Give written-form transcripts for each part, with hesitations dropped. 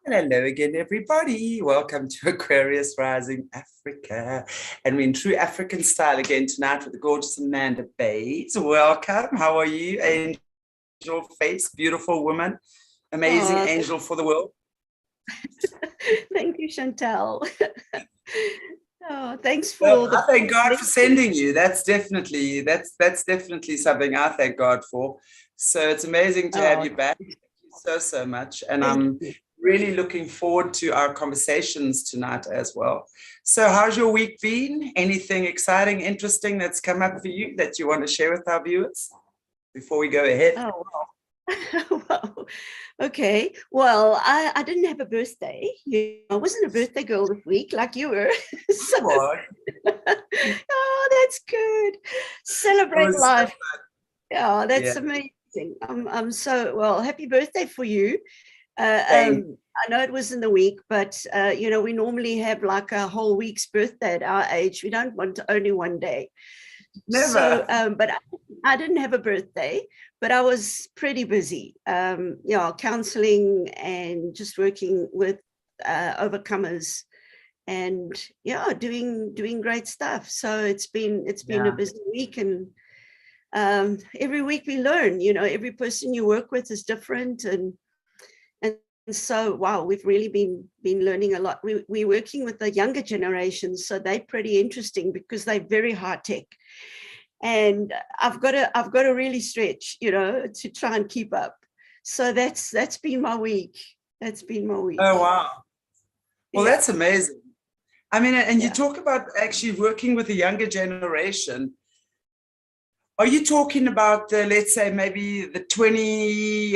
Hello again, everybody. Welcome to Aquarius Rising Africa. And we're in true African style again tonight with the gorgeous Amanda Bates. Welcome. How are you, angel face, beautiful woman, amazing angel for the world? Thank you, Chantal. Thanks for well, I thank God for sending you. That's definitely something I thank God for. So it's amazing to have you back. Thank you so much. And I'm really looking forward to our conversations tonight as well. So how's your week been? Anything exciting, interesting that's come up for you that you want to share with our viewers before we go ahead? Oh, well. Well, okay. Well, I didn't have a birthday. I wasn't a birthday girl this week like you were. So, oh, that's good. Celebrate life. Yeah, that's amazing. I'm so well. Happy birthday for you. I know it was in the week, but we normally have like a whole week's birthday at our age. We don't want only one day. Never. So, but I didn't have a birthday, but I was pretty busy. Counseling and just working with overcomers, and doing great stuff. So it's been a busy week, and every week we learn. Every person you work with is different, and so wow, we've really been learning a lot. We're working with the younger generations, so they're pretty interesting because they're very high tech, and I've got to really stretch, to try and keep up. So that's been my week. That's been my week. Oh wow. Well, that's amazing. I mean, and you talk about actually working with the younger generation. Are you talking about let's say maybe the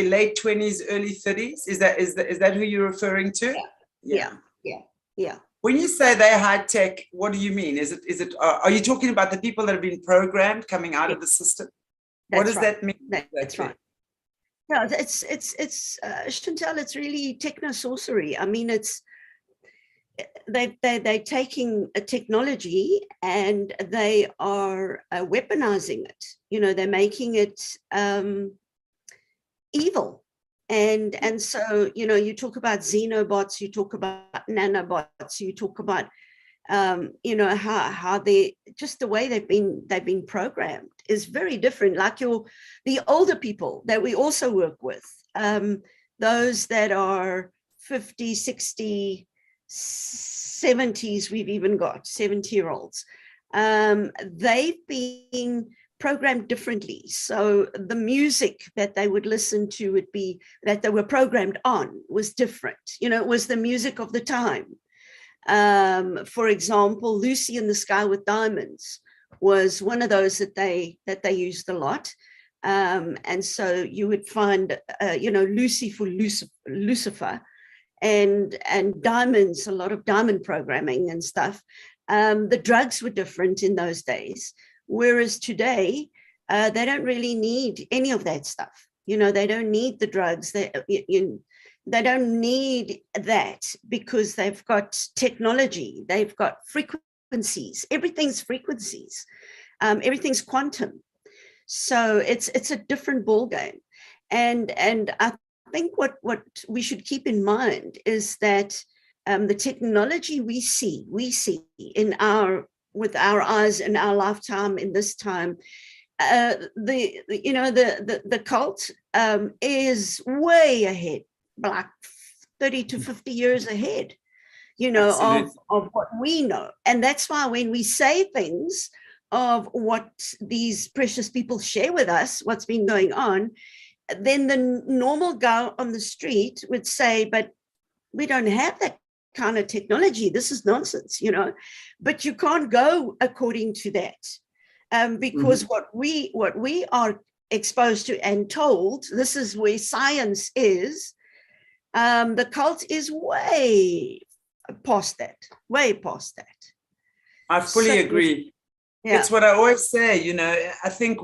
late 20s, early 30s? Is that who you're referring to? Yeah. When you say they're high tech, what do you mean? Is it? Are you talking about the people that have been programmed coming out of the system? What does that mean? That's right. No, it's Chantal. It's really techno-sorcery. I mean, they're taking a technology and they are weaponizing it. They're making it evil. And so, you talk about xenobots, you talk about nanobots, you talk about, how they, just the way they've been programmed is very different. Like the older people that we also work with, those that are 50, 60, 70s, we've even got 70-year-olds. They've been programmed differently. So the music that they would listen to would be, that they were programmed on, was different. It was the music of the time. For example, Lucy in the Sky with Diamonds was one of those that they used a lot. And so you would find, Lucy for Lucifer, and diamonds, a lot of diamond programming and stuff. The drugs were different in those days, whereas today they don't really need any of that stuff. They don't need the drugs. They don't need that because they've got technology. They've got frequencies. Everything's frequencies. Everything's quantum. So it's a different ball game. And I think what we should keep in mind is that the technology we see with our eyes in our lifetime, in this time, the cult is way ahead, like 30 to 50 years ahead, of what we know. And that's why when we say things of what these precious people share with us, what's been going on, then the normal guy on the street would say, but we don't have that kind of technology. This is nonsense, but you can't go according to that, because what we are exposed to and told, this is where science is. The cult is way past that. I fully agree. It's what I always say, I think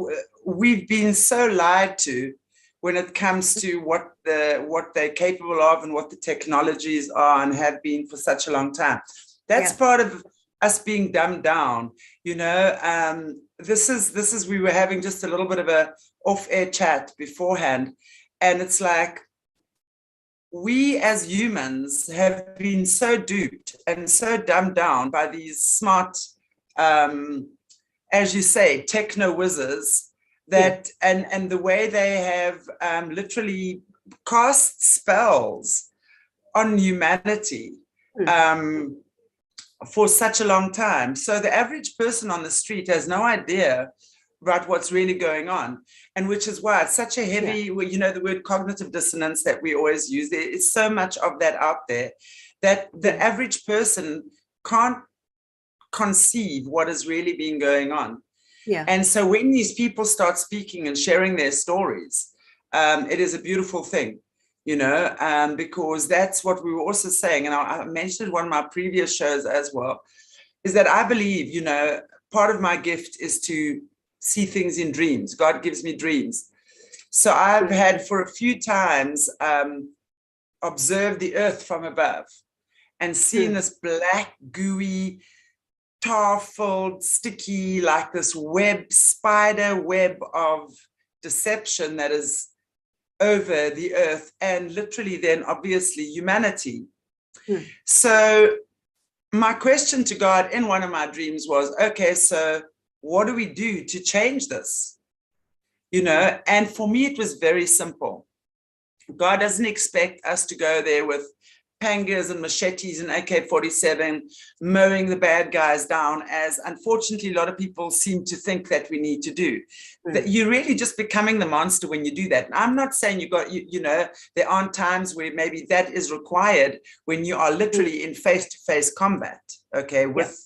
we've been so lied to when it comes to what they're capable of and what the technologies are and have been for such a long time. That's part of us being dumbed down. This is we were having just a little bit of a off-air chat beforehand, and it's like, we as humans have been so duped and so dumbed down by these smart, as you say, techno whizzes that, and the way they have literally cast spells on humanity for such a long time. So the average person on the street has no idea about what's really going on. And which is why it's such a heavy, you know, the word cognitive dissonance that we always use. There is so much of that out there that the average person can't conceive what is really been going on. And so when these people start speaking and sharing their stories, it is a beautiful thing, you know, because that's what we were also saying. And I mentioned one of my previous shows as well, is that I believe, you know, part of my gift is to see things in dreams. God gives me dreams. So I've had for a few times observed the earth from above and seen this black, gooey, tar-filled, sticky, like this web, spider web of deception that is over the earth, and literally then obviously humanity. So my question to God in one of my dreams was, okay, so what do we do to change this? You know, and for me, it was very simple. God doesn't expect us to go there with pangas and machetes and AK-47 mowing the bad guys down, as unfortunately a lot of people seem to think that we need to do. That you're really just becoming the monster when you do that. And I'm not saying you know, there aren't times where maybe that is required when you are literally in face-to-face combat, okay, with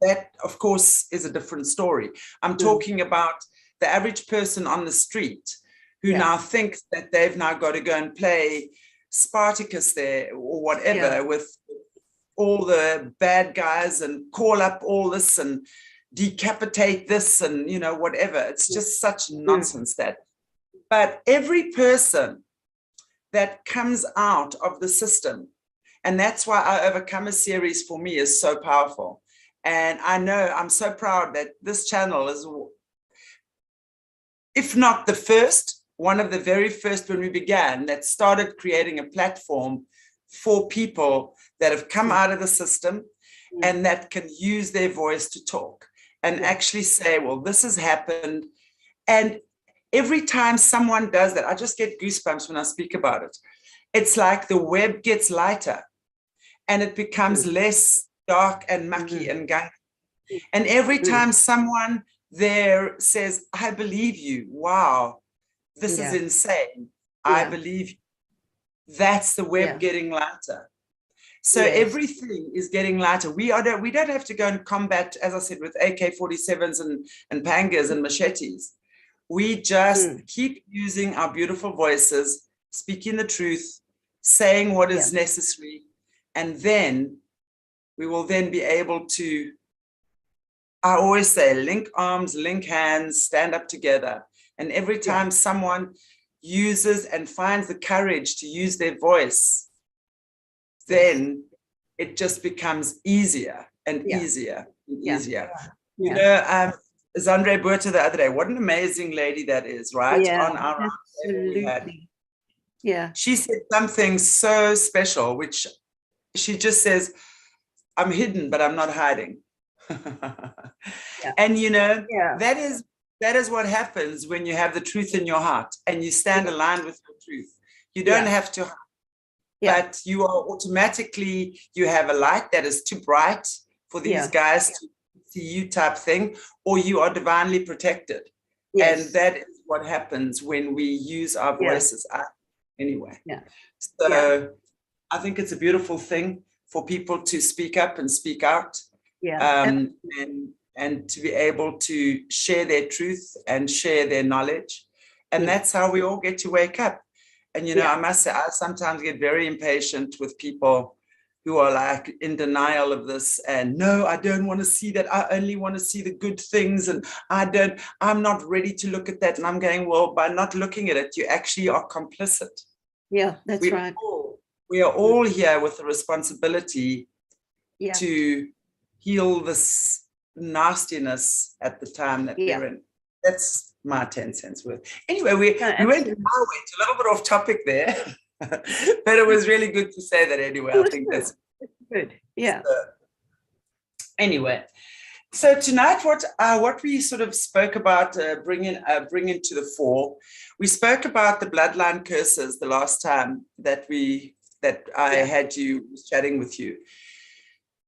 that, of course, is a different story. I'm talking about the average person on the street who now thinks that they've now got to go and play Spartacus there or whatever with all the bad guys and call up all this and decapitate this and, you know, whatever. It's just such nonsense that. But every person that comes out of the system, and that's why our Overcomer series for me is so powerful. And I know I'm so proud that this channel is, if not the first, one of the very first when we began, that started creating a platform for people that have come out of the system and that can use their voice to talk and actually say, well, this has happened. And every time someone does that, I just get goosebumps when I speak about it. It's like the web gets lighter and it becomes less dark and mucky and gunky. And every time someone there says, I believe you, wow, this is insane. I believe you. That's the web getting lighter. So everything is getting lighter. We don't have to go and combat, as I said, with AK-47s and pangas and machetes. We just keep using our beautiful voices, speaking the truth, saying what is necessary, and then we will then be able to, I always say, link arms, link hands, stand up together. And every time someone uses and finds the courage to use their voice, then it just becomes easier and easier and easier. You know, Zandre Buerta the other day, what an amazing lady that is, right? On our absolutely. She said something so special, which she just says, I'm hidden, but I'm not hiding. And, you know, that is what happens when you have the truth in your heart and you stand aligned with your truth. You don't have to hide, but you are automatically, you have a light that is too bright for these guys to see you type thing, or you are divinely protected. And that is what happens when we use our voices. Anyway, so I think it's a beautiful thing for people to speak up and speak out. And to be able to share their truth and share their knowledge. And that's how we all get to wake up. And, you know, I must say, I sometimes get very impatient with people who are like in denial of this. And no, I don't want to see that. I only want to see the good things. And I'm not ready to look at that. And I'm going, well, by not looking at it, you actually are complicit. Yeah, that's right. We are all here with the responsibility to heal this nastiness at the time that we're in. That's my 10 cents worth. Anyway, we went a little bit off topic there. But it was really good to say that anyway. I think that's good. Yeah. Anyway, so tonight, what we sort of spoke about, bringing to the fore, we spoke about the bloodline curses the last time that I had you chatting with you,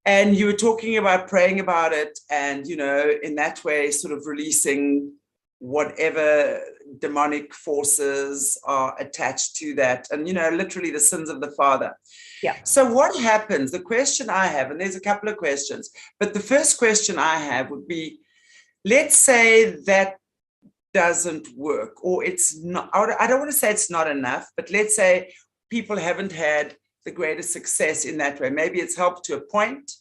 and you were talking about praying about it, and in that way, sort of releasing whatever demonic forces are attached to that, and literally the sins of the father. Yeah. So what happens? The question I have, and there's a couple of questions, but the first question I have would be, let's say that doesn't work, or it's not, I don't want to say it's not enough, but let's say people haven't had the greatest success in that way. Maybe it's helped to a point.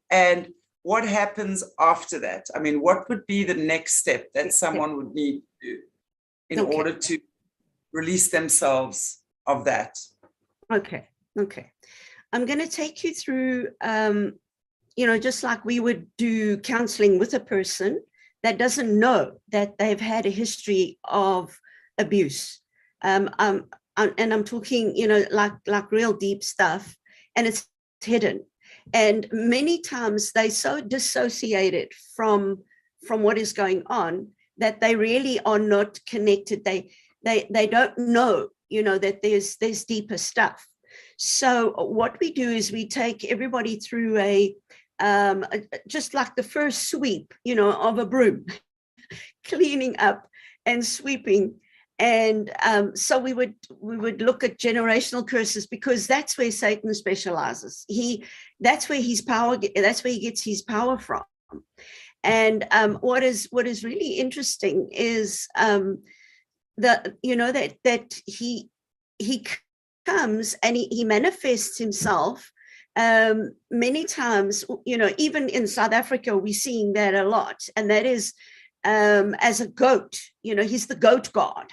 And what happens after that? I mean, what would be the next step that someone would need to do in order to release themselves of that? Okay. I'm going to take you through, just like we would do counseling with a person that doesn't know that they've had a history of abuse. And I'm talking, like real deep stuff, and it's hidden. And many times they're so dissociated from what is going on that they really are not connected. They don't know, that there's deeper stuff. So what we do is we take everybody through just like the first sweep, of a broom, cleaning up and sweeping. And so we would look at generational curses, because that's where Satan specializes. That's where he gets his power from. And what is really interesting is that he comes and he manifests himself many times. Even in South Africa, we're seeing that a lot, and that is as a goat. He's the goat god.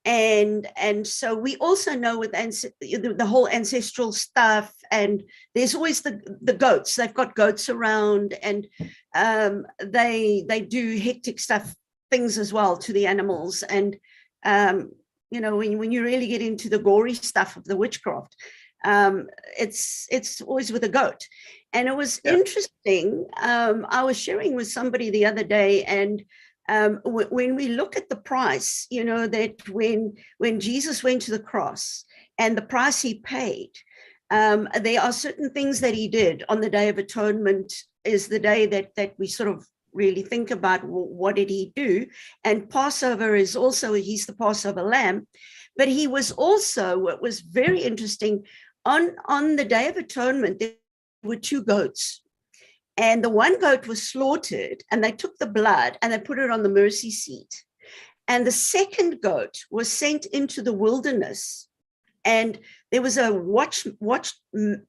And so we also know with the whole ancestral stuff, and there's always the goats. They've got goats around, and they do hectic things as well to the animals. And when you really get into the gory stuff of the witchcraft, it's always with a goat. And it was interesting. I was sharing with somebody the other day, and when we look at the price, that when Jesus went to the cross and the price he paid, there are certain things that he did on the Day of Atonement, is the day that we sort of really think about what did he do. And Passover is also, he's the Passover lamb, but he was also, what was very interesting, on the Day of Atonement, there were two goats. And the one goat was slaughtered, and they took the blood and they put it on the mercy seat. And the second goat was sent into the wilderness, and there was a watchman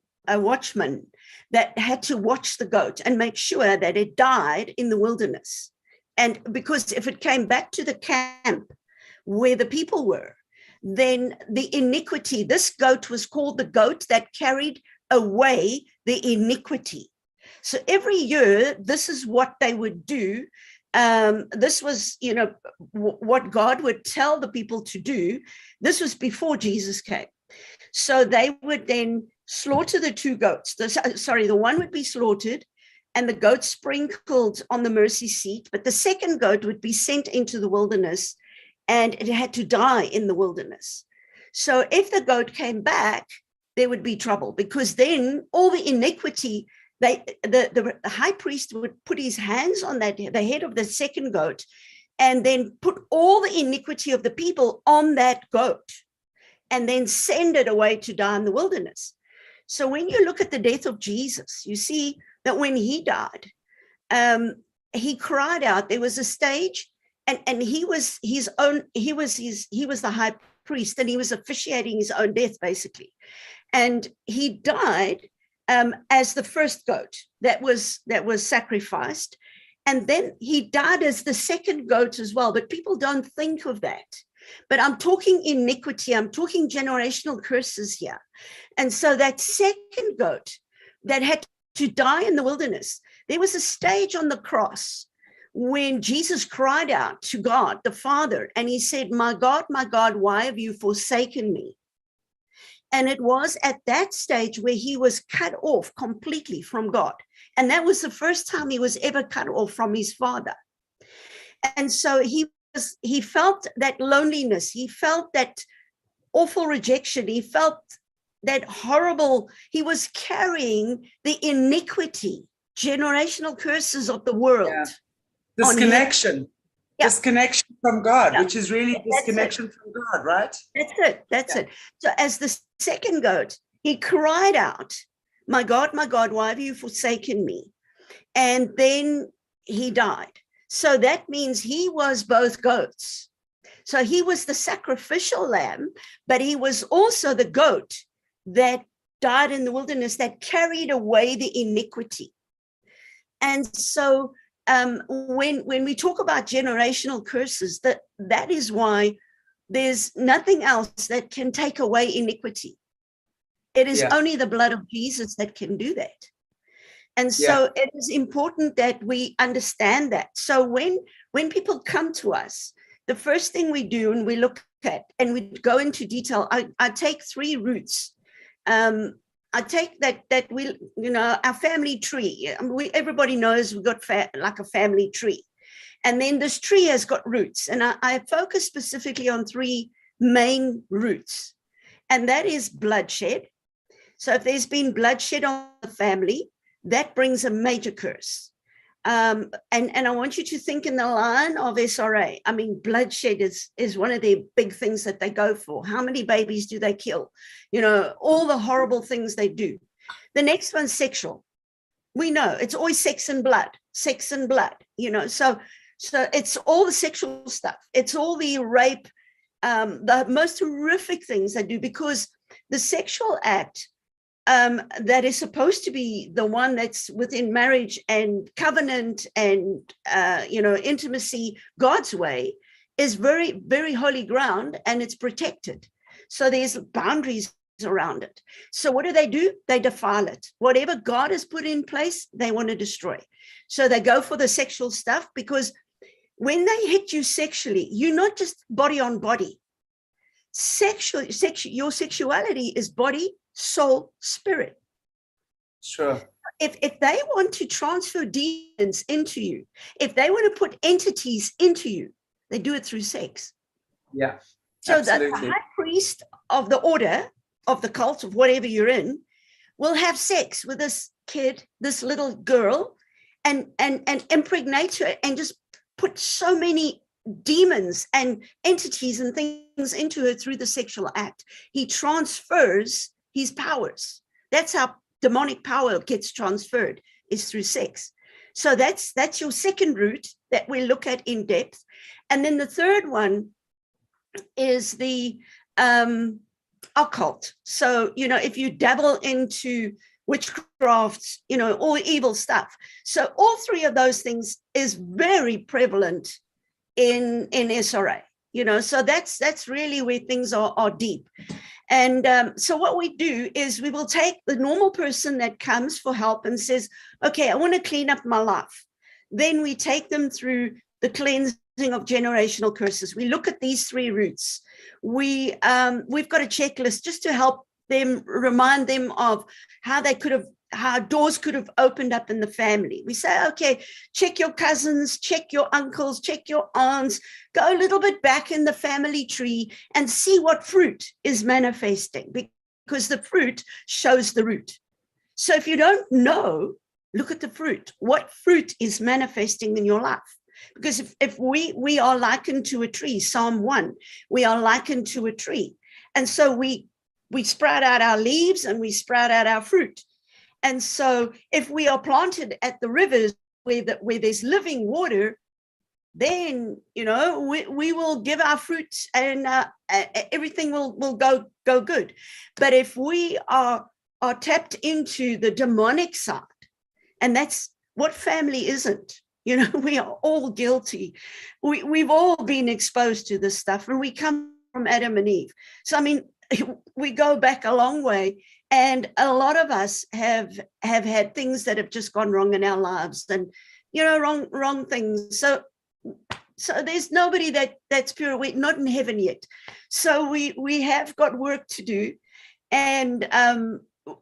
that had to watch the goat and make sure that it died in the wilderness. And because if it came back to the camp where the people were, then the iniquity, this goat was called the goat that carried away the iniquity. So every year, this is what they would do. This was, what God would tell the people to do. This was before Jesus came. So they would then slaughter the two goats. The one would be slaughtered and the goat sprinkled on the mercy seat, but the second goat would be sent into the wilderness, and it had to die in the wilderness. So if the goat came back, there would be trouble, because then all the iniquity, the high priest would put his hands on the head of the second goat, and then put all the iniquity of the people on that goat, and then send it away to die in the wilderness. So when you look at the death of Jesus, you see that when he died, he cried out. There was a stage, and he was the high priest, and he was officiating his own death, basically. And he died as the first goat that was sacrificed. And then he died as the second goat as well. But people don't think of that. But I'm talking iniquity. I'm talking generational curses here. And so that second goat that had to die in the wilderness, there was a stage on the cross when Jesus cried out to God, the Father, and he said, my God, why have you forsaken me? And it was at that stage where he was cut off completely from God. And that was the first time he was ever cut off from his father. And so he felt that loneliness. He felt that awful rejection. He felt that horrible, he was carrying the iniquity, generational curses of the world. Yeah. Disconnection. Disconnection from God, which is really disconnection from God, right? That's it. So as the second goat, he cried out, my God, why have you forsaken me? And then he died. So that means he was both goats. So he was the sacrificial lamb, but he was also the goat that died in the wilderness, that carried away the iniquity. And so when we talk about generational curses, that is why there's nothing else that can take away iniquity. It is only the blood of Jesus that can do that. And so it is important that we understand that. So when people come to us, the first thing we do, and we look at, and we go into detail, I take 3 routes. I take that we, our family tree. Everybody knows we've got like a family tree. And then this tree has got roots. And I focus specifically on 3 main roots. And that is bloodshed. So if there's been bloodshed on the family, that brings a major curse. And I want you to think in the line of SRA. I mean, bloodshed is one of the big things that they go for. How many babies do they kill? All the horrible things they do. The next one's sexual. We know it's always sex and blood, so it's all the sexual stuff. It's all the rape, the most horrific things they do, because the sexual act that is supposed to be the one that's within marriage and covenant and, intimacy, God's way, is very, very holy ground, and it's protected. So there's boundaries around it. So what do? They defile it. Whatever God has put in place, they want to destroy. So they go for the sexual stuff, because when they hit you sexually, you're not just body on body. Your sexuality is body, soul, spirit. Sure. If they want to transfer demons into you, if they want to put entities into you, they do it through sex. Yeah. So that the high priest of the order, of the cult, of whatever you're in, will have sex with this kid, this little girl, and impregnate her, and just put so many demons and entities and things into her through the sexual act. He transfers his powers. That's how demonic power gets transferred, is through sex. So that's your second route that we look at in depth. And then the third one is the occult. So, if you dabble into witchcraft, all evil stuff. So all 3 of those things is very prevalent in SRA, so that's really where things are deep. And so what we do is we will take the normal person that comes for help and says, okay, I want to clean up my life. Then we take them through the cleansing of generational curses. We look at these 3 routes. We've got a checklist just to help them, remind them of how doors could have opened up in the family. We say, okay, check your cousins, check your uncles, check your aunts, go a little bit back in the family tree and see what fruit is manifesting, because the fruit shows the root. So if you don't know, look at the fruit. What fruit is manifesting in your life? Because if we are likened to a tree, Psalm 1, we are likened to a tree. And so we sprout out our leaves and we sprout out our fruit. And so if we are planted at the rivers where there's living water, then, we will give our fruit, and everything will go good. But if we are tapped into the demonic side, and that's what family isn't, we are all guilty. We've all been exposed to this stuff, and we come from Adam and Eve. So, I mean, we go back a long way. And a lot of us have had things that have just gone wrong in our lives, and wrong things. So there's nobody that's pure. We're not in heaven yet. So we have got work to do, And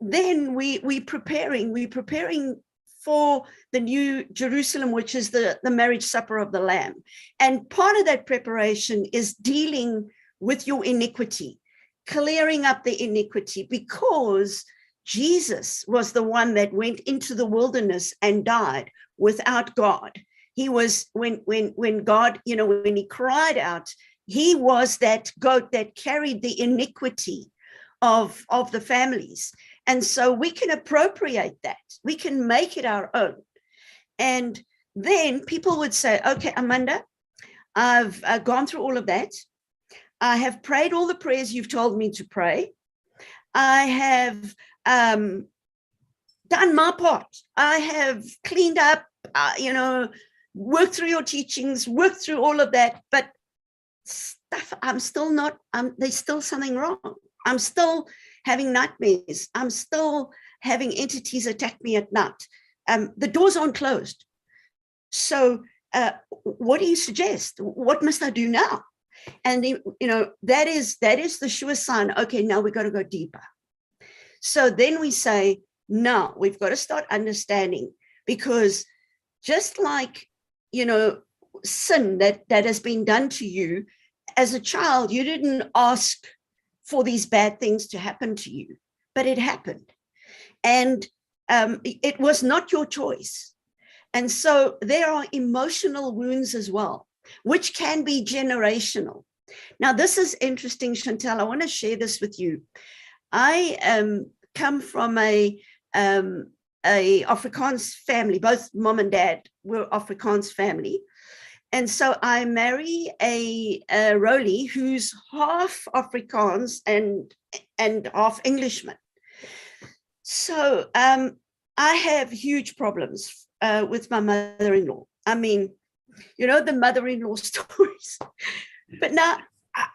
then we're preparing for the new Jerusalem, which is the marriage supper of the Lamb. And part of that preparation is dealing with your iniquity, clearing up the iniquity, because Jesus was the one that went into the wilderness and died without God. He was, when God, when he cried out, he was that goat that carried the iniquity of the families. And so we can appropriate that. We can make it our own. And then people would say, okay, Amanda, I've gone through all of that. I have prayed all the prayers you've told me to pray. I have done my part. I have cleaned up, worked through your teachings, worked through all of that, but stuff, I'm still not, there's still something wrong. I'm still having nightmares. I'm still having entities attack me at night. The doors aren't closed. So what do you suggest? What must I do now? And, that is the sure sign. Okay, now we've got to go deeper. So then we say, no, we've got to start understanding, because just like, sin that has been done to you as a child, you didn't ask for these bad things to happen to you, but it happened. And it was not your choice. And so there are emotional wounds as well, which can be generational. Now, this is interesting, Chantal. I want to share this with you. I come from a Afrikaans family. Both mom and dad were Afrikaans family. And so I marry a Roli who's half Afrikaans and half Englishman. So I have huge problems with my mother-in-law. I mean, the mother-in-law stories. But now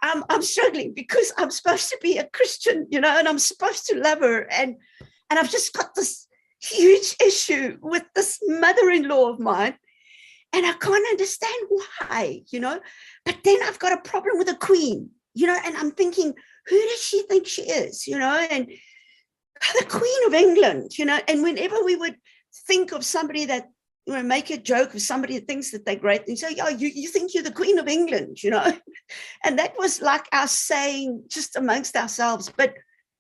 I'm struggling because I'm supposed to be a Christian, and I'm supposed to love her. And I've just got this huge issue with this mother-in-law of mine. And I can't understand why, but then I've got a problem with the queen, and I'm thinking, who does she think she is, and the Queen of England, and whenever we would think of somebody that, make a joke of somebody that thinks that they're great, and say, oh, you think you're the Queen of England, and that was like our saying just amongst ourselves. But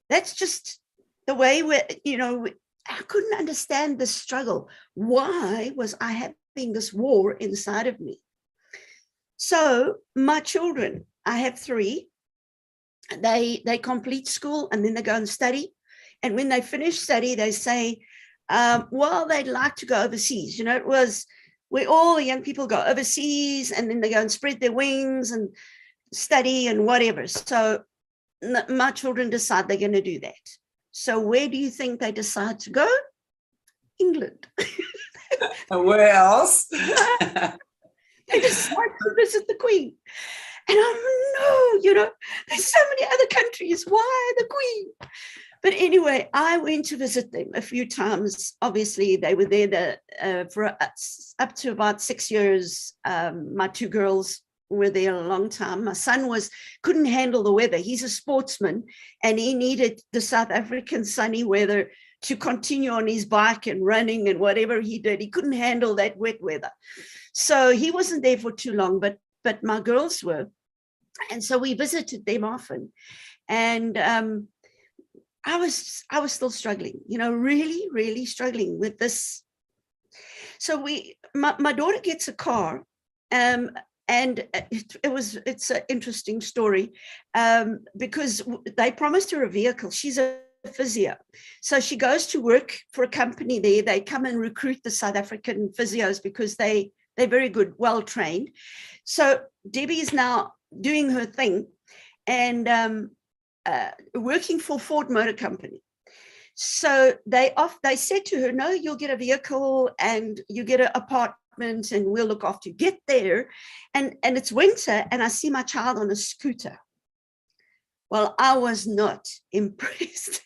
that's just the way I couldn't understand the struggle. Why was I having this war inside of me? So my children, I have 3, they complete school and then they go and study. And when they finish study, they say, well, they'd like to go overseas. It was where all the young people go overseas and then they go and spread their wings and study and whatever. So my children decide they're going to do that. So where do you think they decide to go? England. Where else? They decide to visit the Queen. And no, there's so many other countries. Why the Queen? But anyway, I went to visit them a few times. Obviously, they were there for up to about 6 years. My 2 girls were there a long time. My son couldn't handle the weather. He's a sportsman, and he needed the South African sunny weather to continue on his bike and running and whatever he did. He couldn't handle that wet weather. So he wasn't there for too long, but my girls were. And so we visited them often. And I was still struggling, really, really struggling with this. So my daughter gets a car, and it's an interesting story, because they promised her a vehicle. She's a physio. So she goes to work for a company there. They come and recruit the South African physios because they're very good, well-trained. So Debbie is now doing her thing and working for Ford Motor Company. So they said to her, no, you'll get a vehicle and you get an apartment and we'll look after you. Get there. And it's winter and I see my child on a scooter. Well, I was not impressed.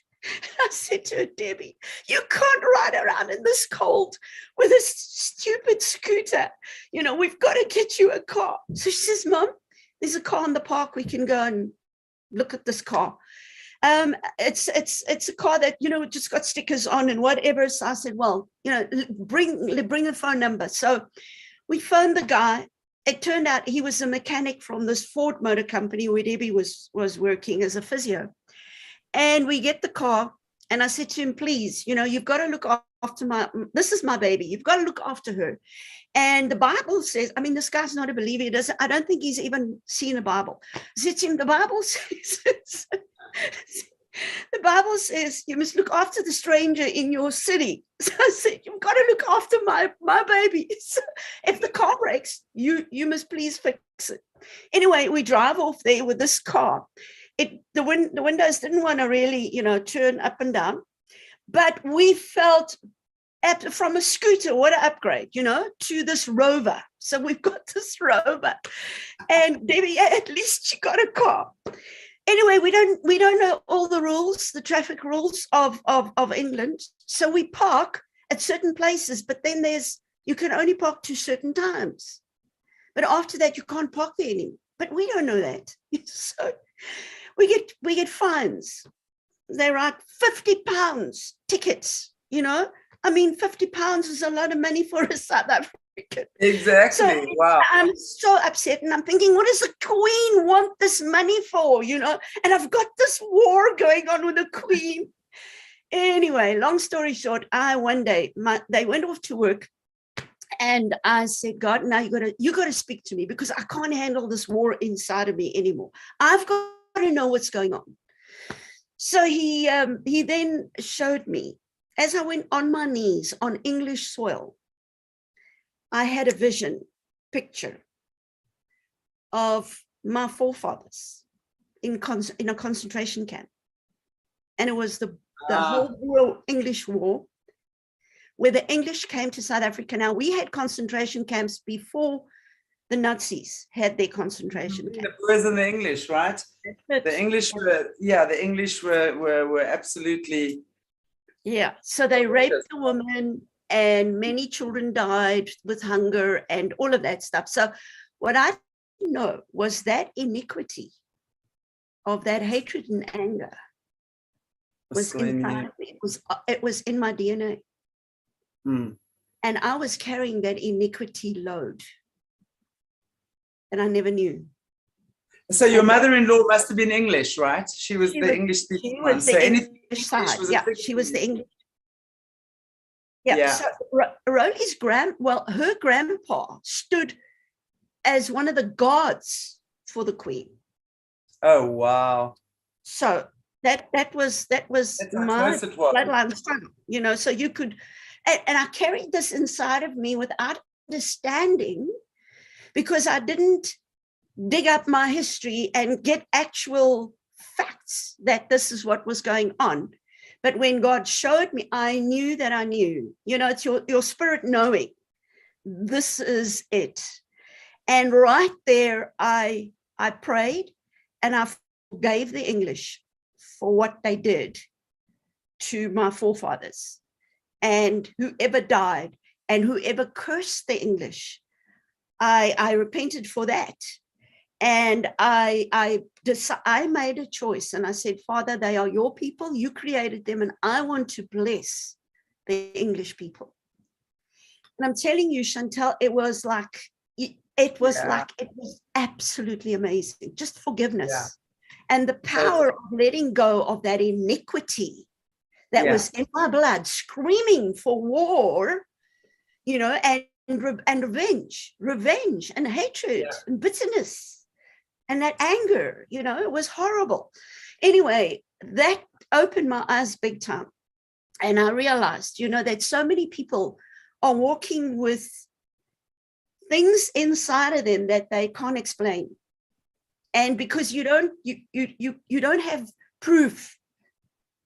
I said to her, Debbie, you can't ride around in this cold with a stupid scooter. We've got to get you a car. So she says, Mom, there's a car in the park. We can go and look at this car. It's a car that, just got stickers on and whatever. So I said, well, bring the phone number. So we phoned the guy. It turned out he was a mechanic from this Ford Motor Company where Debbie was working as a physio. And we get the car, and I said to him, please, you've got to look after this is my baby. You've got to look after her. And the Bible says, this guy's not a believer. I don't think he's even seen a Bible. I said to him, the Bible says you must look after the stranger in your city. So I said, you've got to look after my baby. So if the car breaks, you must please fix it. Anyway, we drive off there with this car. The windows didn't want to really, turn up and down, but we felt from a scooter, what an upgrade, to this Rover. So we've got this Rover, and Debbie, at least she got a car. Anyway, we don't know all the rules, the traffic rules of England. So we park at certain places, but then you can only park to certain times. But after that, you can't park there anymore. But we don't know that. So we get fines. They write £50 tickets, £50 is a lot of money for a South African. Exactly. So wow. I'm so upset, and I'm thinking, what does the Queen want this money for? And I've got this war going on with the Queen. Anyway, long story short, one day they went off to work, and I said, God, now you got to speak to me, because I can't handle this war inside of me anymore. I've got to know what's going on. So he then showed me, as I went on my knees on English soil, I had a picture of my forefathers in a concentration camp. And it was the whole English war, where the English came to South Africa. Now, we had concentration camps before the Nazis had their concentration camps. The Boers and the English, right? The English were absolutely... Yeah, so they raped the woman, and many children died with hunger and all of that stuff. So what I didn't know was that iniquity of that hatred and anger was inside of me. It was in my DNA. And I was carrying that iniquity load, and I never knew. So your mother-in-law must have been English, right? She was the English-speaking one. So English side. She was the English. Yeah. So Rolly's her grandpa stood as one of the gods for the Queen. Oh wow! So that was my bloodline struggle. So you could, and I carried this inside of me without understanding, because I didn't dig up my history and get actual facts that this is what was going on. But when God showed me, I knew that I knew. It's your spirit knowing. This is it. And right there, I prayed, and I forgave the English for what they did to my forefathers, and whoever died and whoever cursed the English. I repented for that. And I made a choice, and I said, Father, they are your people. You created them, and I want to bless the English people. And I'm telling you, Chantel, it was absolutely amazing. Just forgiveness and the power of letting go of that iniquity that was in my blood, screaming for war, and revenge and hatred and bitterness. And that anger, it was horrible. Anyway, that opened my eyes big time. And I realized, that so many people are walking with things inside of them that they can't explain. And because you don't have proof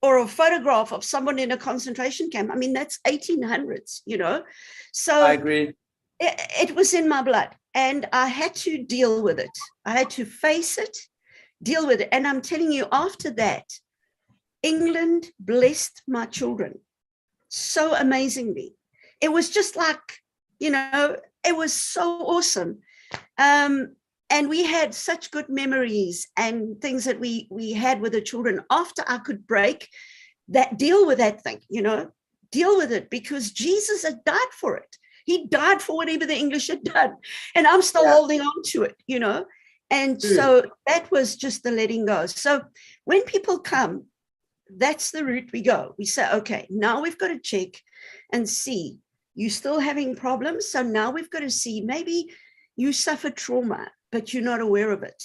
or a photograph of someone in a concentration camp. That's 1800s, So I agree. It was in my blood, and I had to deal with it. I had to face it, deal with it. And I'm telling you, after that, England blessed my children so amazingly. It was just like, it was so awesome. And we had such good memories and things that we had with the children after I could deal with that thing, deal with it, because Jesus had died for it. He died for whatever the English had done. And I'm still holding on to it, And so that was just the letting go. So when people come, that's the route we go. We say, okay, now we've got to check and see. You're still having problems. So now we've got to see, maybe you suffer trauma, but you're not aware of it.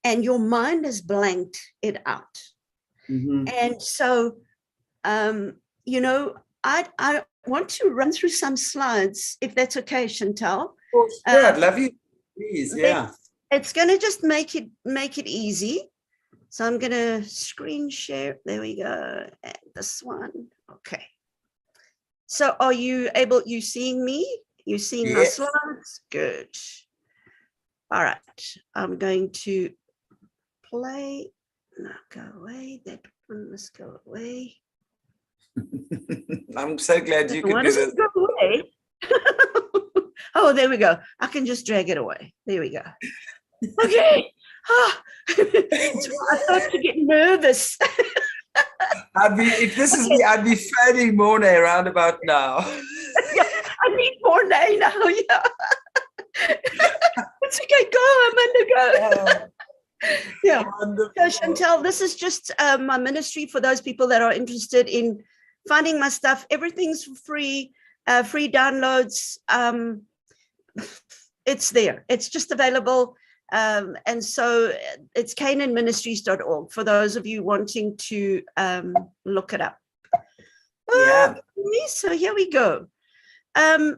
And your mind has blanked it out. Mm-hmm. And so, I want to run through some slides, if that's okay, Chantal. Oh, sure, I'd love you. Please, yeah. It's going to just make it easy. So I'm going to screen share. There we go. And this one. Okay. So are you seeing me? You seeing my slides? Good. All right. I'm going to play. No, go away. That one must go away. I'm so glad you could do this. Go away? Oh, there we go. I can just drag it away. There we go. Okay. I start to get nervous. If this is me, I'd be phoning Mornay around about now. Yeah, I need Mornay now. Yeah. It's okay. Go. I'm going to go. Yeah. Wonderful. So Chantal, this is just my ministry for those people that are interested in finding my stuff. Everything's free, free downloads. It's there. It's just available. And so it's canaanministries.org for those of you wanting to look it up. Yeah. So here we go. All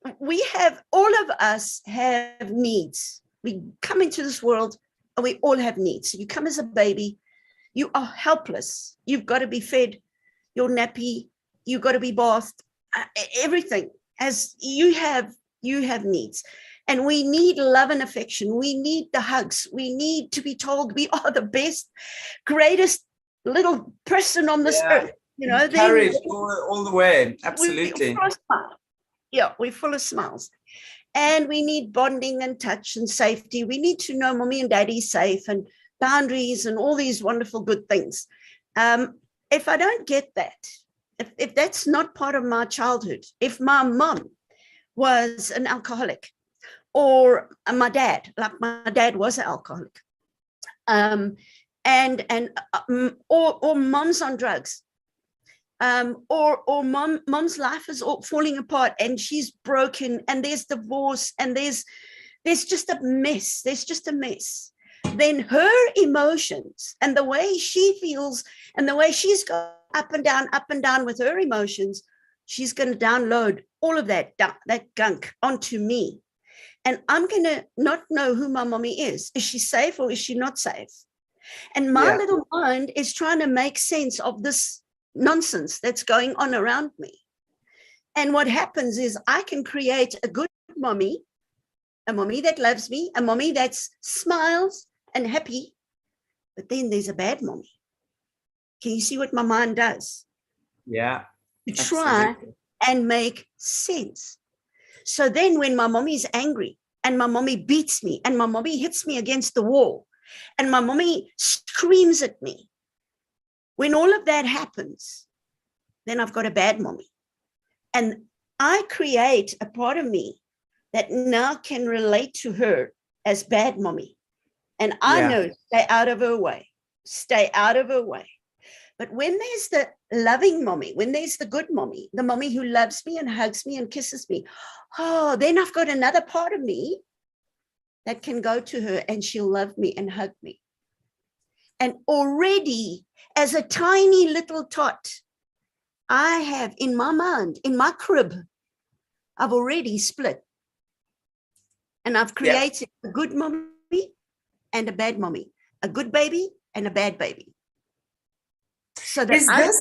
of us have needs. We come into this world and we all have needs. So you come as a baby, you are helpless. You've got to be fed your nappy. You've got to be bathed. Everything. As you have needs. And we need love and affection. We need the hugs. We need to be told we are the best, greatest little person on this earth. Courage all the way. Absolutely. We're full of smiles. And we need bonding and touch and safety. We need to know mommy and daddy's safe and boundaries and all these wonderful good things. If I don't get that, if that's not part of my childhood, if my mom was an alcoholic, or my dad was an alcoholic, or mom's on drugs, or mom's life is all falling apart and she's broken and there's divorce and there's just a mess. Then her emotions and the way she feels and the way she's going up and down with her emotions, she's going to download all of that gunk onto me. And I'm going to not know who my mommy is. Is she safe or is she not safe? And my little mind is trying to make sense of this nonsense that's going on around me. And what happens is I can create a good mommy, a mommy that loves me, a mommy that smiles and happy. But then there's a bad mommy. Can you see what my mind does? Yeah. To try and make sense. So then when my mommy's angry and my mommy beats me and my mommy hits me against the wall and my mommy screams at me, when all of that happens, then I've got a bad mommy. And I create a part of me that now can relate to her as bad mommy. And I know, stay out of her way. But when there's the loving mommy, when there's the good mommy, the mommy who loves me and hugs me and kisses me, then I've got another part of me that can go to her and she'll love me and hug me. And already as a tiny little tot, I have in my mind, in my crib, I've already split. And I've created a good mommy and a bad mommy, a good baby and a bad baby. So that I can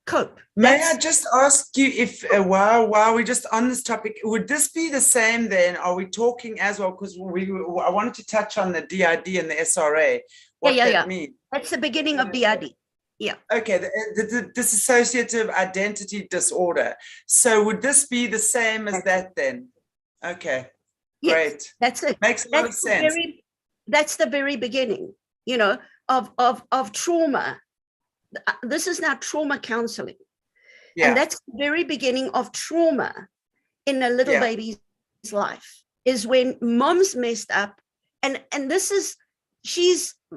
cope. May I just ask you if, while we're just on this topic, would this be the same then? Are we talking as well? Because I wanted to touch on the DID and the SRA. What that means. That's the beginning of DID. Yeah. Okay, the dissociative identity disorder. So would this be the same as that then? Okay. Yes, Great. that's it. Makes a lot of sense. That's the very beginning, you know, of trauma. This is now trauma counseling. Yeah. And that's the very beginning of trauma in a little baby's life, is when mom's messed up. And this is,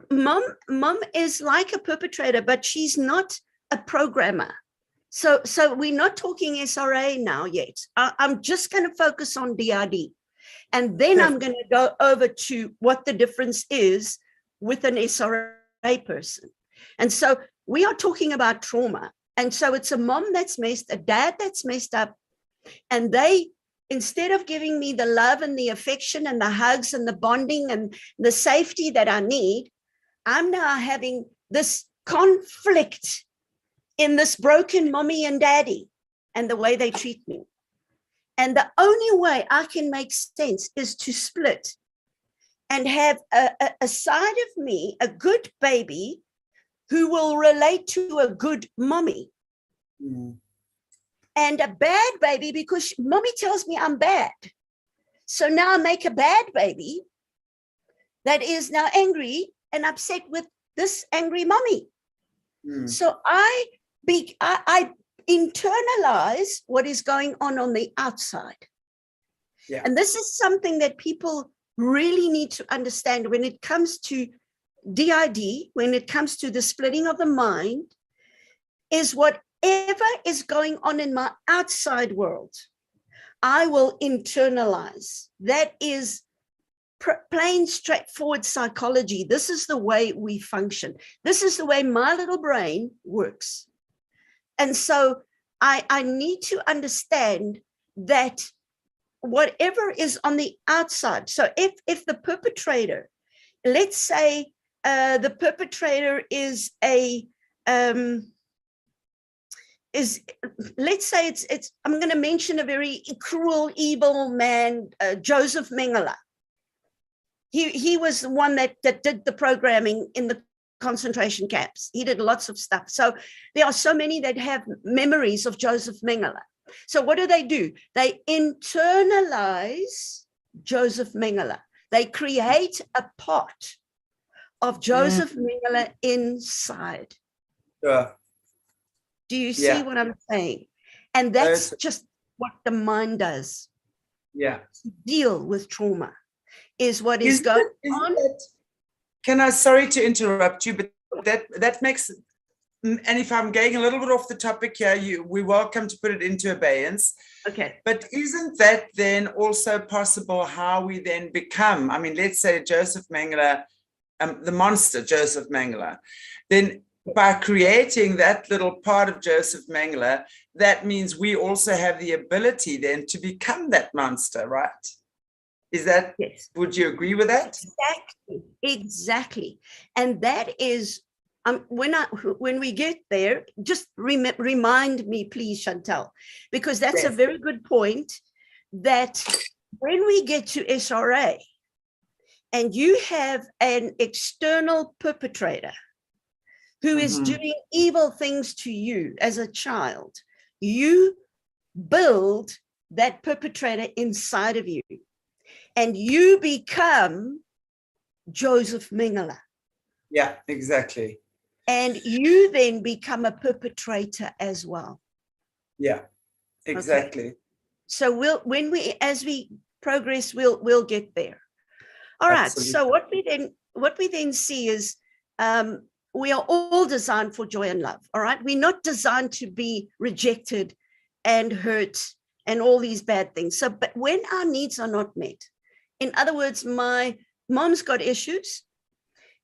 mom is like a perpetrator, but she's not a programmer. So we're not talking SRA now yet. I'm just going to focus on DID. And then I'm going to go over to what the difference is with an SRA person. And so we are talking about trauma. And so it's a mom that's a dad that's messed up. And they, instead of giving me the love and the affection and the hugs and the bonding and the safety that I need, I'm now having this conflict in this broken mommy and daddy and the way they treat me. And the only way I can make sense is to split and have a side of me, a good baby, who will relate to a good mommy. Mm. And a bad baby, because mommy tells me I'm bad. So now I make a bad baby that is now angry and upset with this angry mommy. Mm. So I internalize what is going on the outside. Yeah. And this is something that people really need to understand when it comes to DID, when it comes to the splitting of the mind, is whatever is going on in my outside world, I will internalize. That is plain, straightforward psychology. This is the way we function. This is the way my little brain works. And so I need to understand that whatever is on the outside, so if the perpetrator, let's say the perpetrator is let's say it's I'm going to mention a very cruel, evil man, Joseph Mengele. He was the one that did the programming in the concentration camps. He did lots of stuff. So there are so many that have memories of Joseph Mengele. So what do? They internalize Joseph Mengele. They create a part of Joseph Mengele inside. Do you see what I'm saying? And that's just what the mind does. Yeah. To deal with trauma is what is going on. Sorry to interrupt you, but that makes, and if I'm going a little bit off the topic here, we're welcome to put it into abeyance. Okay. But isn't that then also possible how we then become, I mean, let's say Joseph Mengele, the monster Joseph Mengele, then by creating that little part of Joseph Mengele, that means we also have the ability then to become that monster, right? Is that, yes. Would you agree with that? Exactly. And that is, when we get there, just remind me, please, Chantal, because that's a very good point, that when we get to SRA and you have an external perpetrator who is doing evil things to you as a child, you build that perpetrator inside of you. And you become Joseph Mengele. Yeah, exactly. And you then become a perpetrator as well. Yeah, exactly. Okay. So as we progress, we'll get there. All right. So what we then see is we are all designed for joy and love. All right. We're not designed to be rejected and hurt and all these bad things. So, but when our needs are not met, in other words, my mom's got issues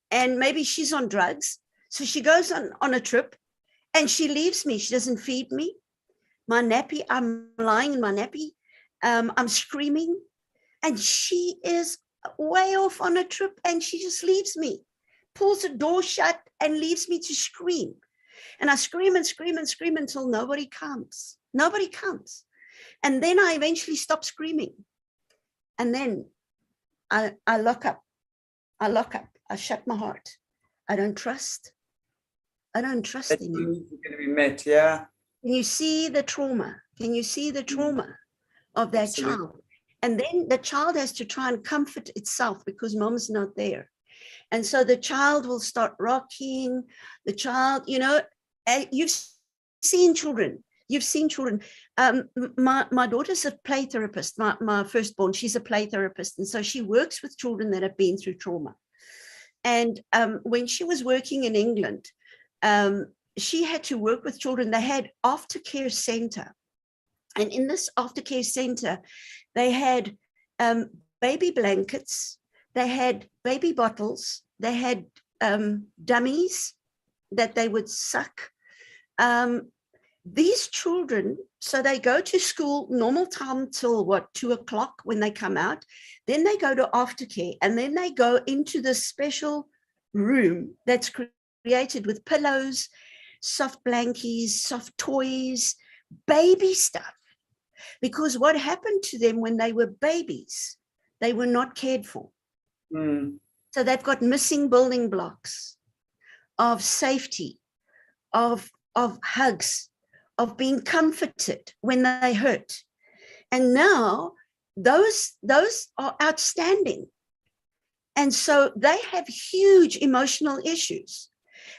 and maybe she's on drugs. So she goes on a trip and she leaves me. She doesn't feed me. My nappy, I'm lying in my nappy. I'm screaming and she is way off on a trip and she just leaves me, pulls the door shut and leaves me to scream. And I scream and scream and scream until nobody comes. Nobody comes. And then I eventually stop screaming. And then I lock up. I shut my heart. I don't trust in you. It's going to be met, yeah. Can you see the trauma? Can you see the trauma of that child? And then the child has to try and comfort itself because mom's not there. And so the child will start rocking. The child, you've seen children. My daughter's a play therapist, my firstborn, she's a play therapist. And so she works with children that have been through trauma. And when she was working in England, she had to work with children. They had aftercare center. And in this aftercare center, they had baby blankets, they had baby bottles, they had dummies that they would suck. These children, so they go to school normal time till 2:00 when they come out. Then they go to aftercare, and then they go into this special room that's created with pillows, soft blankies, soft toys, baby stuff. Because what happened to them when they were babies, they were not cared for. So they've got missing building blocks of safety, of hugs, of being comforted when they hurt. And now those are outstanding. And so they have huge emotional issues.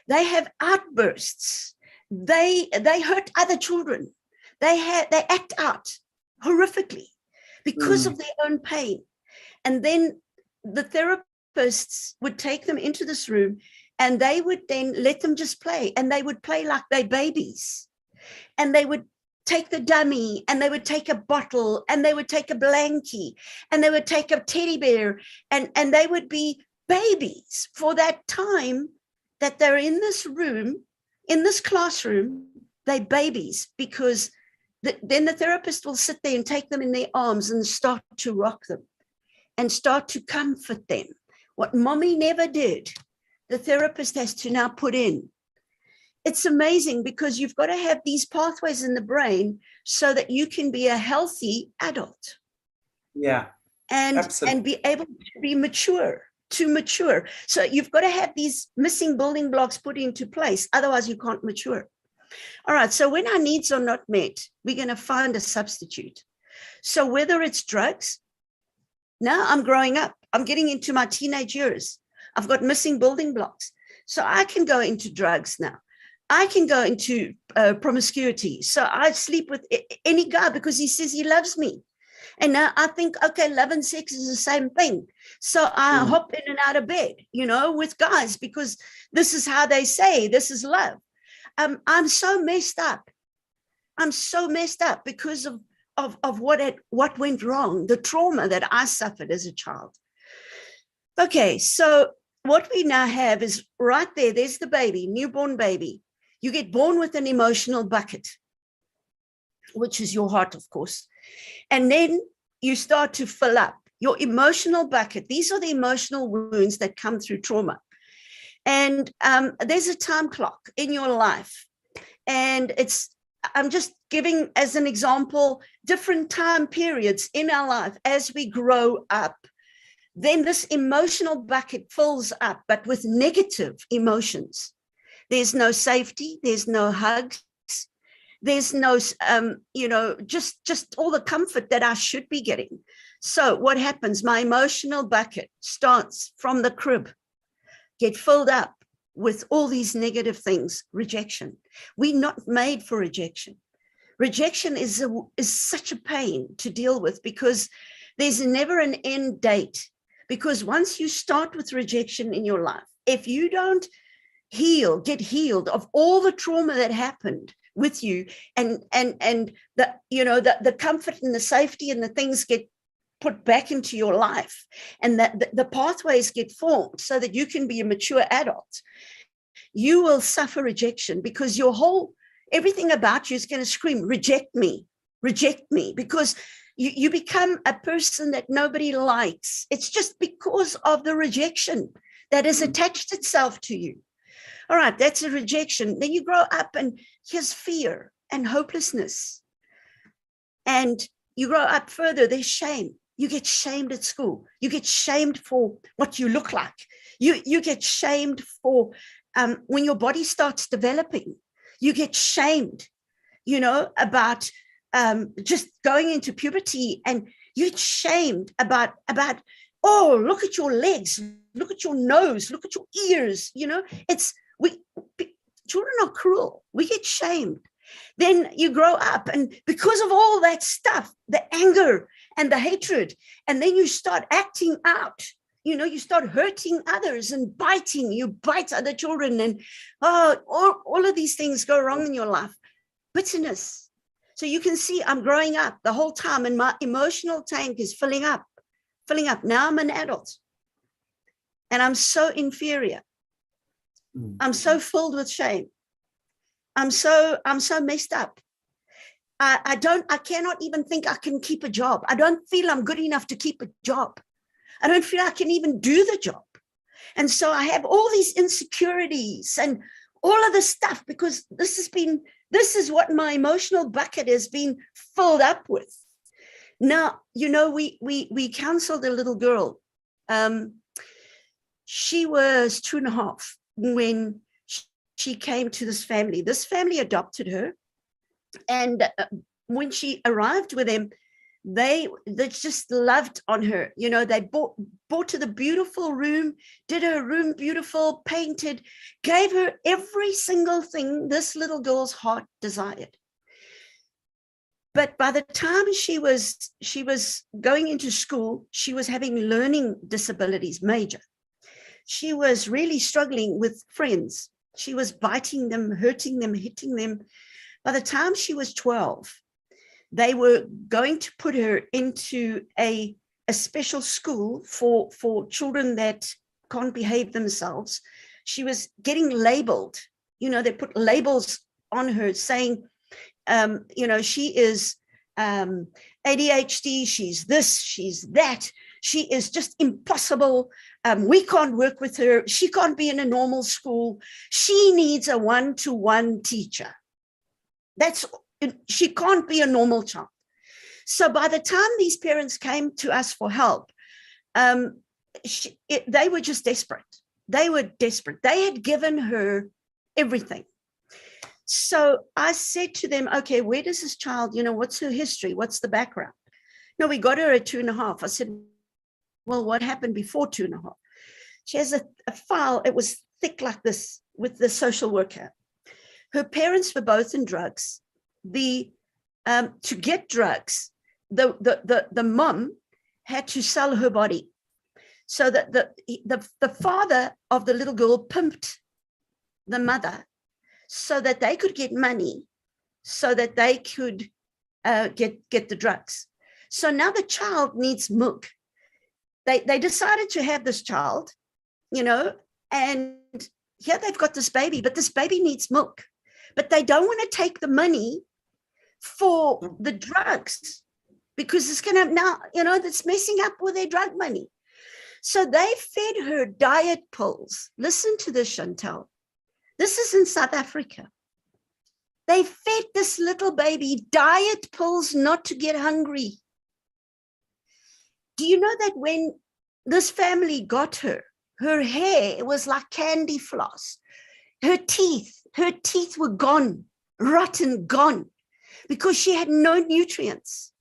They have outbursts. They hurt other children. They act out horrifically because of their own pain. And then the therapists would take them into this room, and they would then let them just play, and they would play like they're babies. And they would take the dummy, and they would take a bottle, and they would take a blankie, and they would take a teddy bear, and they would be babies for that time that they're in this room, in this classroom. They're babies because then the therapist will sit there and take them in their arms and start to rock them and start to comfort them. What mommy never did, the therapist has to now put in. It's amazing because you've got to have these pathways in the brain so that you can be a healthy adult. Yeah. And be able to be mature. So you've got to have these missing building blocks put into place. Otherwise, you can't mature. All right. So when our needs are not met, we're going to find a substitute. So whether it's drugs, now I'm growing up, I'm getting into my teenage years. I've got missing building blocks. So I can go into drugs now. I can go into promiscuity. So I sleep with any guy because he says he loves me. And now I think, okay, love and sex is the same thing. So I hop in and out of bed, with guys because this is how they say this is love. I'm so messed up. I'm so messed up because of what went wrong, the trauma that I suffered as a child. Okay, so what we now have is right there's the baby, newborn baby. You get born with an emotional bucket, which is your heart, of course. And then you start to fill up your emotional bucket. These are the emotional wounds that come through trauma. And there's a time clock in your life. And I'm just giving as an example, different time periods in our life as we grow up. Then this emotional bucket fills up, but with negative emotions. There's no safety. There's no hugs. There's no, just all the comfort that I should be getting. So what happens? My emotional bucket starts from the crib, get filled up with all these negative things. Rejection. We're not made for rejection. Rejection is such a pain to deal with because there's never an end date. Because once you start with rejection in your life, if you don't get healed of all the trauma that happened with you, and the comfort and the safety and the things get put back into your life, and that the pathways get formed so that you can be a mature adult, you will suffer rejection because everything about you is going to scream, reject me, because you become a person that nobody likes. It's just because of the rejection that has attached itself to you. All right, that's a rejection. Then you grow up and here's fear and hopelessness. And you grow up further, there's shame. You get shamed at school. You get shamed for what you look like. You get shamed for when your body starts developing. You get shamed, about just going into puberty, and You get shamed about, oh, look at your legs, look at your nose, look at your ears. You know, children are cruel. We get shamed. Then you grow up, and because of all that stuff, the anger and the hatred, and then you start acting out. You know, you start hurting others and biting. You bite other children, and all of these things go wrong in your life. Bitterness. So you can see I'm growing up the whole time, and my emotional tank is filling up. Now I'm an adult, and I'm so inferior. I'm so filled with shame. I'm so messed up. I cannot even think I can keep a job. I don't feel I'm good enough to keep a job. I don't feel I can even do the job. And so I have all these insecurities and all of this stuff, because this is what my emotional bucket has been filled up with. Now, you know, we counseled a little girl. She was 2.5 when she came to this family. This family adopted her. And when she arrived with them, they just loved on her. You know, they brought to the beautiful room, did her room beautiful, painted, gave her every single thing this little girl's heart desired. But by the time she was going into school, she was having learning disabilities, major. She was really struggling with friends. She was biting them, hurting them, hitting them. By the time she was 12, they were going to put her into a special school for children that can't behave themselves. She was getting labeled. You know, they put labels on her saying, you know, she is ADHD, she's this, she's that. She is just impossible. We can't work with her. She can't be in a normal school. She needs a one-to-one teacher. She can't be a normal child. So by the time these parents came to us for help, they were just desperate. They were desperate. They had given her everything. So I said to them, okay, where does this child, you know, what's her history? What's the background? No, we got her at 2.5. I said, well, what happened before 2.5? She has a file. It was thick like this with the social worker. Her parents were both in drugs. To get drugs, the mom had to sell her body. So that the father of the little girl pimped the mother so that they could get money, so that they could get the drugs. So now the child needs milk. They decided to have this child, you know, and here they've got this baby, but this baby needs milk. But they don't want to take the money for the drugs because it's going to now, you know, that's messing up with their drug money. So they fed her diet pills. Listen to this, Chantel. This is in South Africa. They fed this little baby diet pills not to get hungry. Do you know that when this family got her, her hair was like candy floss. Her teeth were gone, rotten, gone, because she had no nutrients.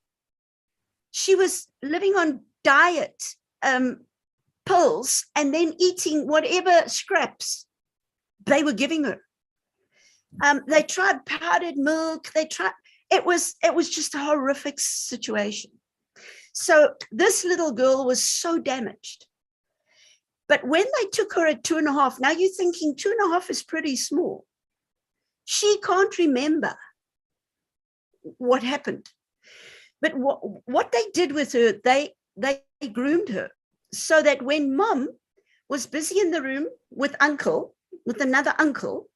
She was living on diet pills and then eating whatever scraps they were giving her. They tried powdered milk. It was just a horrific situation. So this little girl was so damaged. But when they took her at 2.5, now you're thinking 2.5 is pretty small. She can't remember what happened. But what they did with her, they groomed her so that when mom was busy in the room with another uncle,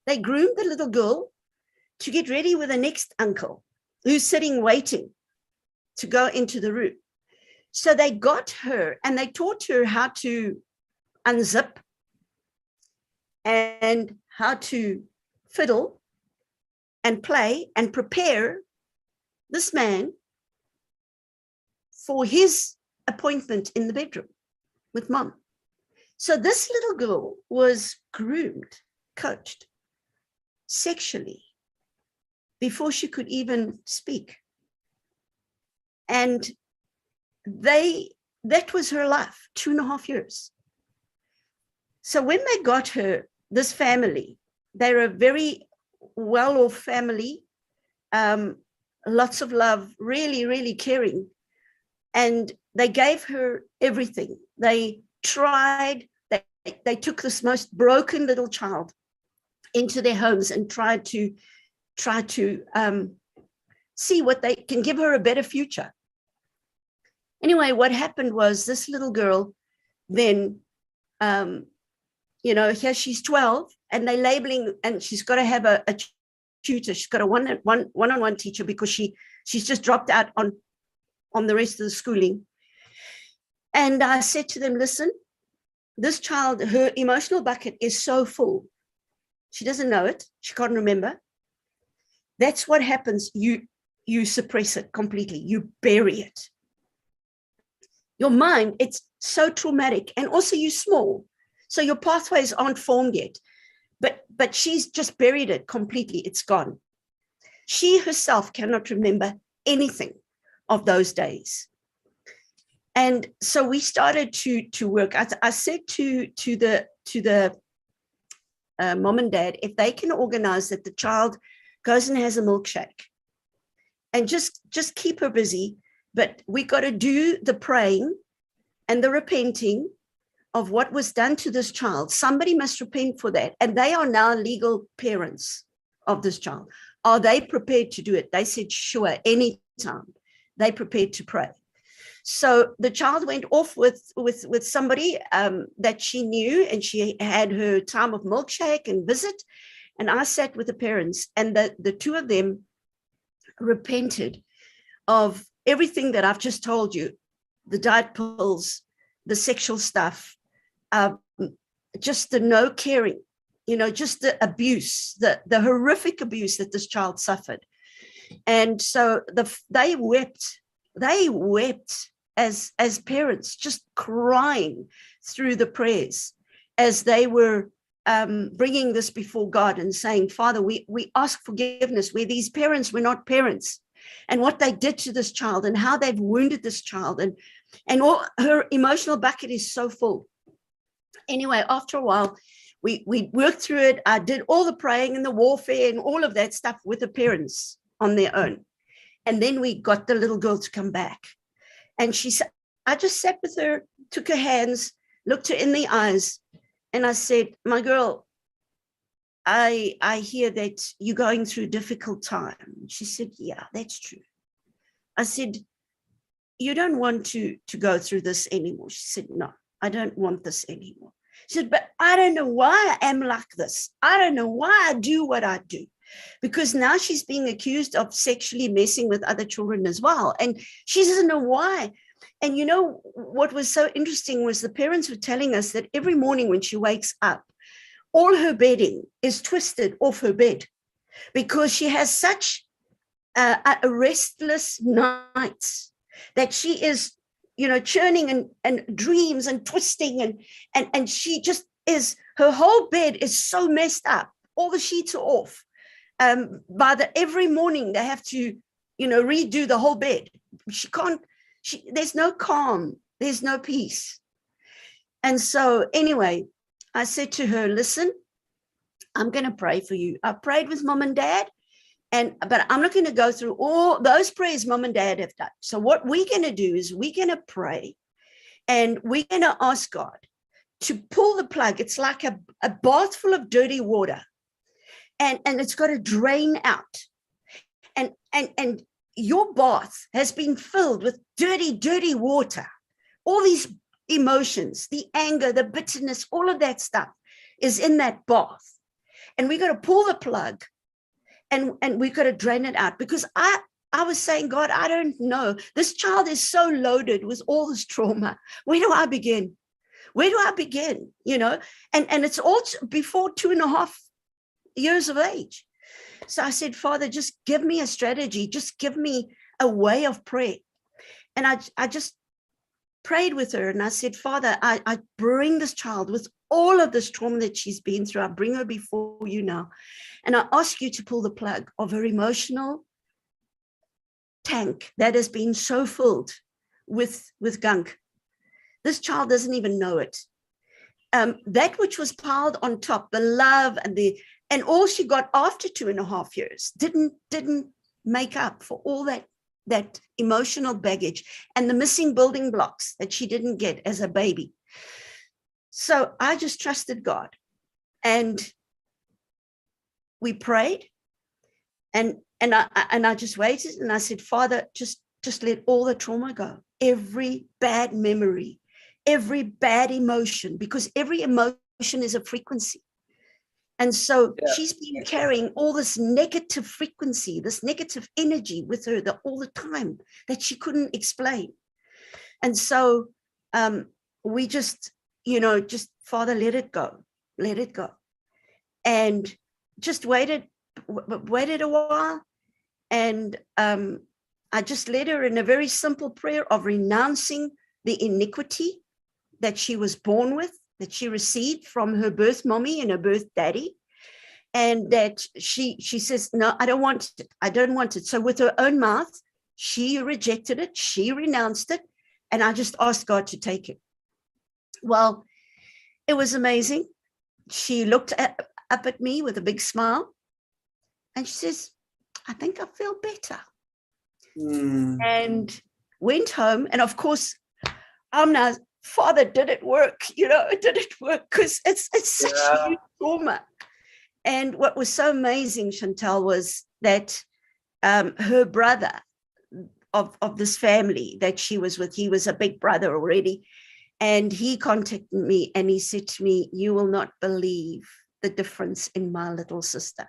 they groomed the little girl to get ready with the next uncle who's sitting waiting to go into the room. So they got her and they taught her how to unzip and how to fiddle and play and prepare this man for his appointment in the bedroom with mom. So this little girl was groomed, coached sexually before she could even speak. And that was her life, 2.5 years. So when they got her, this family, they're a very well-off family, lots of love, really, really caring. And they gave her everything. They tried, they took this most broken little child into their homes and tried to see what they can give her a better future. Anyway, what happened was this little girl then, here she's 12 and they're labeling, and she's got to have a tutor. She's got a one-on-one teacher because she's just dropped out on the rest of the schooling. And I said to them, listen, this child, her emotional bucket is so full. She doesn't know it. She can't remember. That's what happens. You suppress it completely. You bury it. Your mind, it's so traumatic, and also you're small, so your pathways aren't formed yet. But she's just buried it completely. It's gone. She herself cannot remember anything of those days. And so we started to work. I said to the mom and dad, if they can organize that the child goes and has a milkshake, and just keep her busy. But we got to do the praying and the repenting of what was done to this child. Somebody must repent for that. And they are now legal parents of this child. Are they prepared to do it? They said, sure, anytime. They prepared to pray. So the child went off with somebody that she knew, and she had her time of milkshake and visit. And I sat with the parents, and the two of them repented of everything that I've just told you, the diet pills, the sexual stuff, just the no caring, just the abuse, the horrific abuse that this child suffered. And so they wept as parents, just crying through the prayers as they were bringing this before God and saying, Father, we ask forgiveness where these parents were not parents, and what they did to this child and how they've wounded this child, and all her emotional bucket is so full. Anyway, after a while, we worked through it. I did all the praying and the warfare and all of that stuff with the parents on their own. And then we got the little girl to come back. And I just sat with her, took her hands, looked her in the eyes, and I said, my girl, I hear that you're going through a difficult time. She said, yeah, that's true. I said, you don't want to go through this anymore. She said, no, I don't want this anymore. She said, but I don't know why I am like this. I don't know why I do what I do. Because now she's being accused of sexually messing with other children as well. And she doesn't know why. And what was so interesting was the parents were telling us that every morning when she wakes up, all her bedding is twisted off her bed because she has such a restless nights that she is, churning and dreams and twisting and she just is, her whole bed is so messed up. All the sheets are off. Every morning they have to, redo the whole bed. There's no calm. There's no peace. And so anyway, I said to her, listen, I'm going to pray for you. I prayed with mom and dad, but I'm not going to go through all those prayers mom and dad have done. So what we're going to do is we're going to pray, and we're going to ask God to pull the plug. It's like a bath full of dirty water, and it's got to drain out. And your bath has been filled with dirty water. All these emotions, the anger, the bitterness, all of that stuff is in that bath. And we got to pull the plug and we got to drain it out, because I was saying, God, I don't know. This child is so loaded with all this trauma. Where do I begin? And it's all before 2.5 years of age. So I said, Father, just give me a strategy. Just give me a way of prayer. And I just prayed with her, and I said, Father, I bring this child with all of this trauma that she's been through. I bring her before you now. And I ask you to pull the plug of her emotional tank that has been so filled with gunk. This child doesn't even know it. That which was piled on top, the love and all she got after 2.5 years didn't make up for all that emotional baggage and the missing building blocks that she didn't get as a baby. So I just trusted God, and we prayed, and I just waited, and I said, Father, just let all the trauma go, every bad memory, every bad emotion, because every emotion is a frequency. And so she's been carrying all this negative frequency, this negative energy with her all the time that she couldn't explain. And so we just, Father, let it go. And just waited a while. And I just led her in a very simple prayer of renouncing the iniquity that she was born with, that she received from her birth mommy and her birth daddy, and that she says, no, I don't want it. So with her own mouth, she rejected it, she renounced it, and I just asked God to take it. Well, it was amazing. She looked up at me with a big smile, and she says, I think I feel better. And went home, and of course, I'm now, Father, did it work? Did it work? Because it's such huge trauma. And what was so amazing, Chantal, was that her brother of this family that she was with, he was a big brother already, and he contacted me and he said to me, you will not believe the difference in my little sister.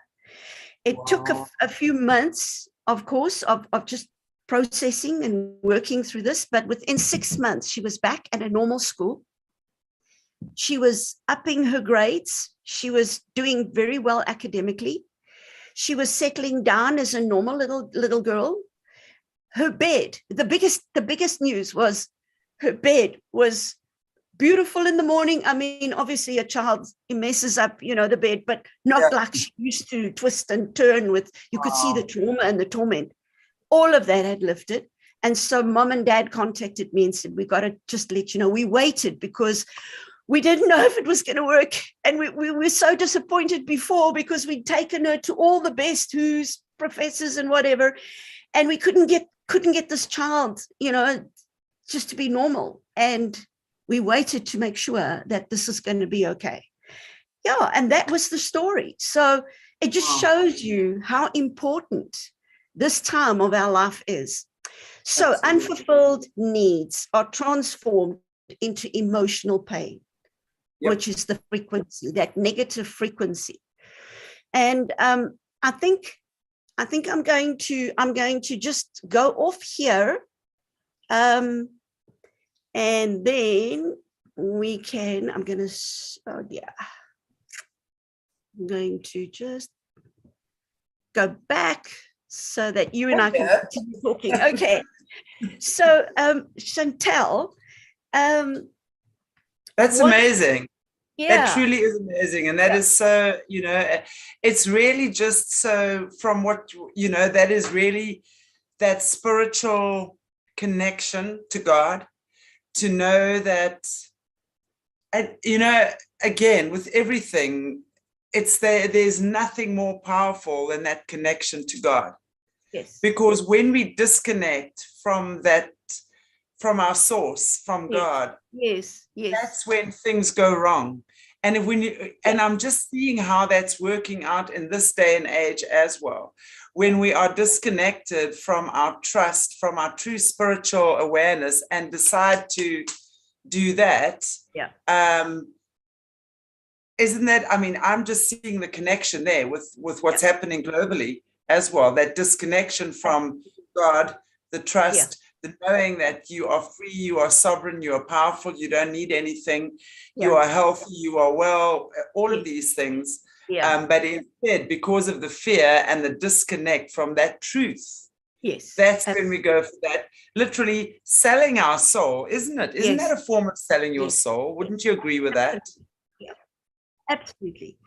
It took a few months, of course, of just processing and working through this, but within 6 months, she was back at a normal school. She was upping her grades. She was doing very well academically. She was settling down as a normal little girl. Her bed, the biggest news was her bed was beautiful in the morning. I mean, obviously a child, it messes up, the bed, but not like she used to twist and turn with, you could see the trauma and the torment. All of that had lifted. And so mom and dad contacted me and said, we got to just let you know. We waited because we didn't know if it was going to work. And we were so disappointed before because we'd taken her to all the best who's professors and whatever. And we couldn't get this child, just to be normal. And we waited to make sure that this is going to be okay. Yeah. And that was the story. So it just shows you how important this time of our life is. So unfulfilled needs are transformed into emotional pain, which is the frequency, that negative frequency. And I think I'm going to just go off here, and then we can. I'm going to just go back so that you and I can continue talking. Okay. So Chantal, that's amazing. Yeah. That truly is amazing. And that is so, it's really just so from what, that is really that spiritual connection to God, to know that, and, again, with everything, it's there's nothing more powerful than that connection to God. Yes. Because when we disconnect from our source, from God, yes, that's when things go wrong. And and I'm just seeing how that's working out in this day and age as well. When we are disconnected from our trust, from our true spiritual awareness, and decide to do that, isn't that, I'm just seeing the connection there with what's happening globally as well, that disconnection from God, the trust, the knowing that you are free, you are sovereign, you are powerful, you don't need anything, you are healthy, you are well, all of these things. But instead, because of the fear and the disconnect from that truth, that's when we go for that, literally selling our soul, isn't it? Isn't that a form of selling your soul? Wouldn't you agree with that? Yeah, absolutely.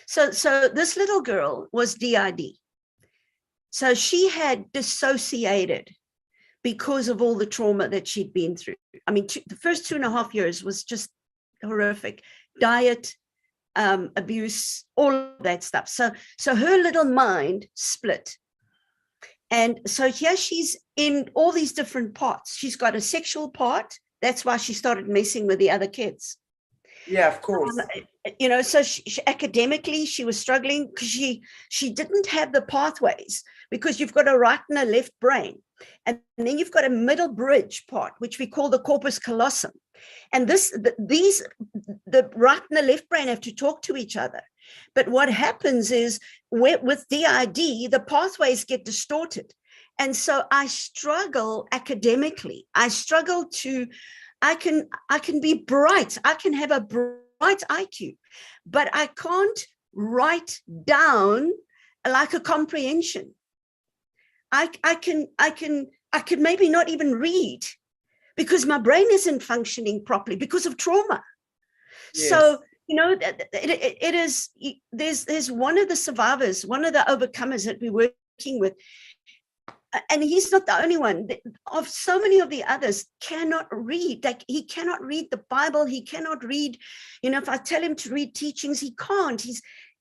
So this little girl was DID. So she had dissociated because of all the trauma that she'd been through. I mean, the first 2.5 years was just horrific. Diet, abuse, all of that stuff. So her little mind split. And so here she's in all these different parts. She's got a sexual part. That's why she started messing with the other kids. Yeah, of course. So she academically, she was struggling because she didn't have the pathways, because you've got a right and a left brain. And then you've got a middle bridge part, which we call the corpus callosum. And the right and the left brain have to talk to each other. But what happens is with DID, the pathways get distorted. And so I struggle academically. I struggle I can be bright. I can have a bright IQ, but I can't write down like a comprehension. I can maybe not even read because my brain isn't functioning properly because of trauma. Yes. So, it is, there's one of the survivors, one of the overcomers that we're working with, and he's not the only one. Of so many of the others cannot read. Like, he cannot read the Bible. He cannot read, if I tell him to read teachings, he can't.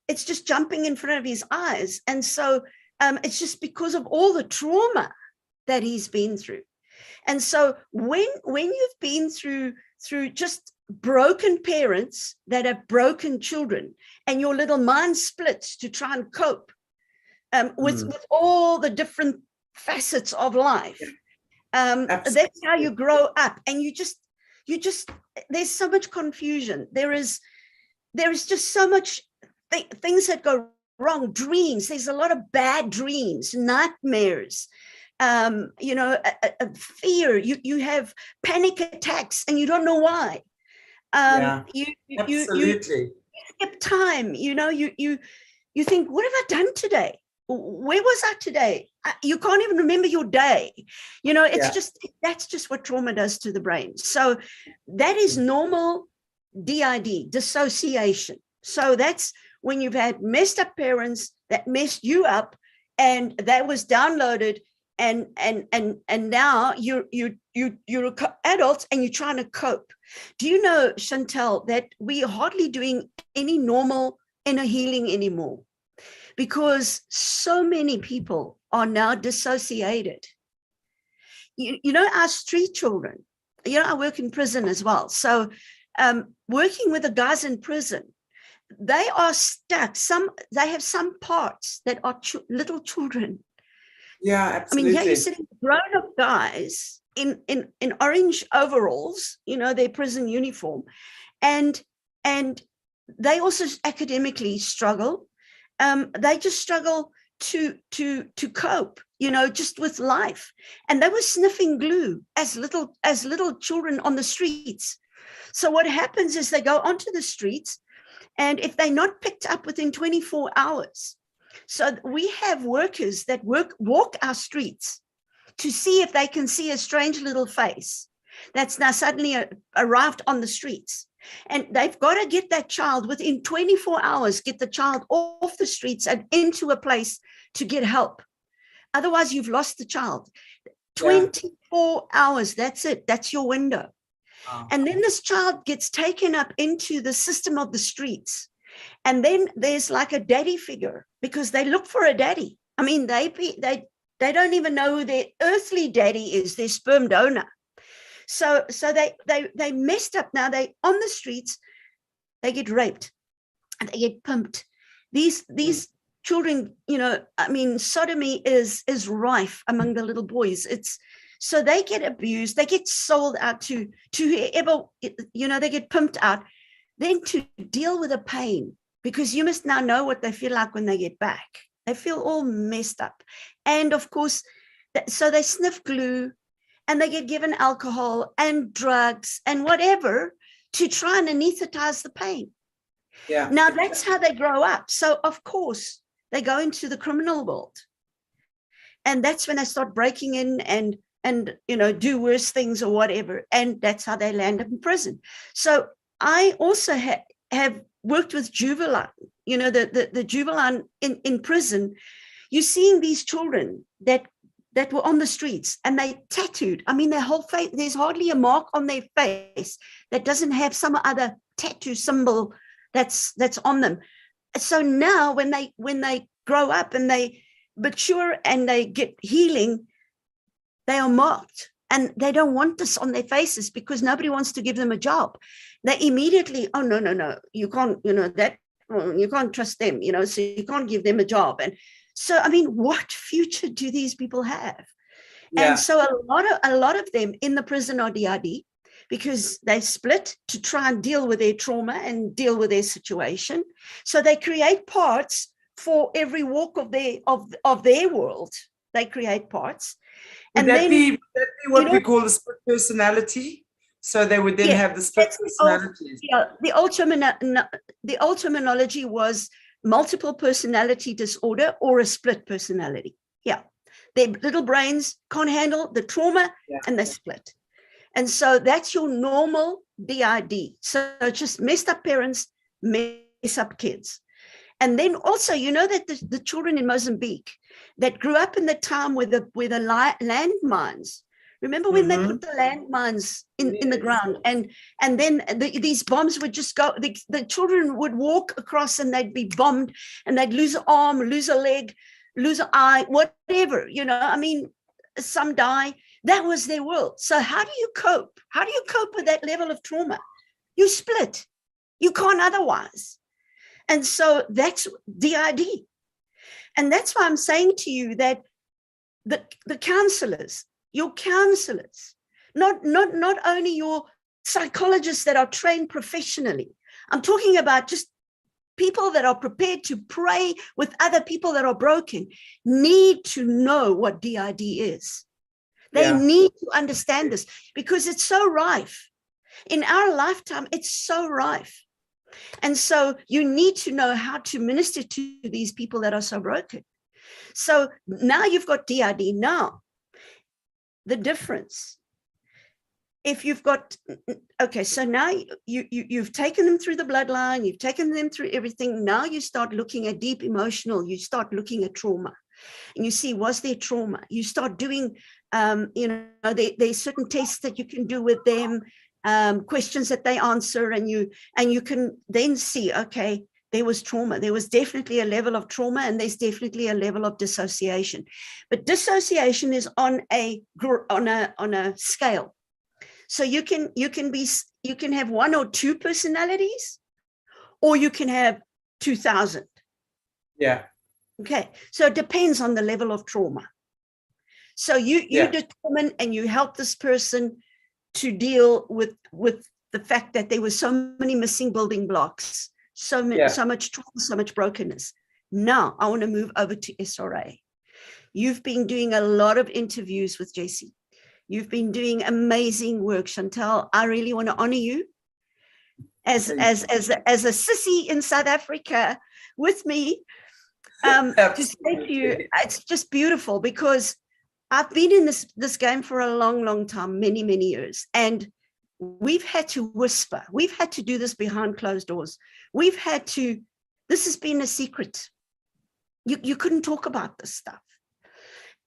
It's just jumping in front of his eyes. And so it's just because of all the trauma that he's been through. And so when you've been through just broken parents that have broken children, and your little mind splits to try and cope with all the different facets of life, that's how you grow up. And you just there's so much confusion. There is just so much things that go wrong. Dreams, there's a lot of bad dreams, nightmares, fear. You have panic attacks and you don't know why. Absolutely. You skip time. You think, what have I done today? Where was I today? You can't even remember your day. That's just what trauma does to the brain. So that is normal DID, dissociation. So that's when you've had messed up parents that messed you up, and that was downloaded, and now you're adults and you're trying to cope. Do you know, Chantel, that we are hardly doing any normal inner healing anymore, because so many people are now dissociated. Our street children, I work in prison as well. So working with the guys in prison, they are stuck. They have some parts that are little children. Yeah, absolutely. I mean, here you're sitting grown-up guys in orange overalls, their prison uniform, and they also academically struggle. They just struggle to cope, just with life. And they were sniffing glue as little children on the streets. So what happens is they go onto the streets, and if they're not picked up within 24 hours, so we have workers that walk our streets to see if they can see a strange little face that's now suddenly arrived on the streets. And they've got to get that child within 24 hours, get the child off the streets and into a place to get help. Otherwise, you've lost the child. 24 hours, that's it. That's your window. Wow. And then this child gets taken up into the system of the streets. And then there's like a daddy figure, because they look for a daddy. I mean, they don't even know who their earthly daddy is, their sperm donor. So they messed up. Now they on the streets, they get raped and they get pumped. These children, sodomy is rife among the little boys. So they get abused, they get sold out to whoever, they get pumped out. Then to deal with the pain, because you must now know what they feel like when they get back. They feel all messed up. And of course, so they sniff glue, and they get given alcohol and drugs and whatever to try and anesthetize the pain. Yeah. Now that's how they grow up. So of course they go into the criminal world, and that's when they start breaking in and do worse things or whatever. And that's how they land up in prison. So I also have worked with juvenile, the juvenile in prison. You're seeing these children that that were on the streets, and they tattooed. I mean, their whole face, there's hardly a mark on their face that doesn't have some other tattoo symbol that's on them. So now when they grow up and they mature and they get healing, they are marked, and they don't want this on their faces because nobody wants to give them a job. They immediately, oh, no, you can't, you can't trust them, so you can't give them a job. And so, I mean, what future do these people have? Yeah. And so a lot of them in the prison are DID because they split to try and deal with their trauma and deal with their situation. So they create parts for every walk of their world. They create parts. Would that be what we call the split personality? So they would then have the split personalities. The old terminology was multiple personality disorder or a split personality. Yeah. Their little brains can't handle the trauma and they split. And so that's your normal DID. So just messed up parents, mess up kids. And then also, that the children in Mozambique that grew up in the time with the landmines. Remember when they put the landmines in the ground, and then these bombs would just go, the children would walk across and they'd be bombed and they'd lose an arm, lose a leg, lose an eye, whatever, I mean, some die. That was their world. So how do you cope? How do you cope with that level of trauma? You split. You can't otherwise. And so that's DID. And that's why I'm saying to you that the counselors, your counselors, not only your psychologists that are trained professionally, I'm talking about just people that are prepared to pray with other people that are broken, need to know what DID is. They need to understand this because it's so rife. In our lifetime, it's so rife. And so you need to know how to minister to these people that are so broken. So now you've got DID. Now, the difference, if you've got, okay, so now you've taken them through the bloodline, you've taken them through everything. Now you start looking at deep emotional, you start looking at trauma. And you see, was there trauma? You start doing, there's certain tests that you can do with them, questions that they answer, and you can then see, okay, there was trauma. There was definitely a level of trauma, and there's definitely a level of dissociation. But dissociation is on a scale. So you can have one or two personalities, or you can have 2,000. Yeah. Okay. So it depends on the level of trauma. So you determine and you help this person to deal with the fact that there were so many missing building blocks, so much trauma, so much brokenness. Now I want to move over to SRA. You've been doing a lot of interviews with JC. You've been doing amazing work, Chantal. I really want to honor you as a sissy in South Africa with me. To say to you, it's just beautiful because I've been in this game for a long time, many years, and we've had to whisper. We've had to do this behind closed doors. This has been a secret. You couldn't talk about this stuff,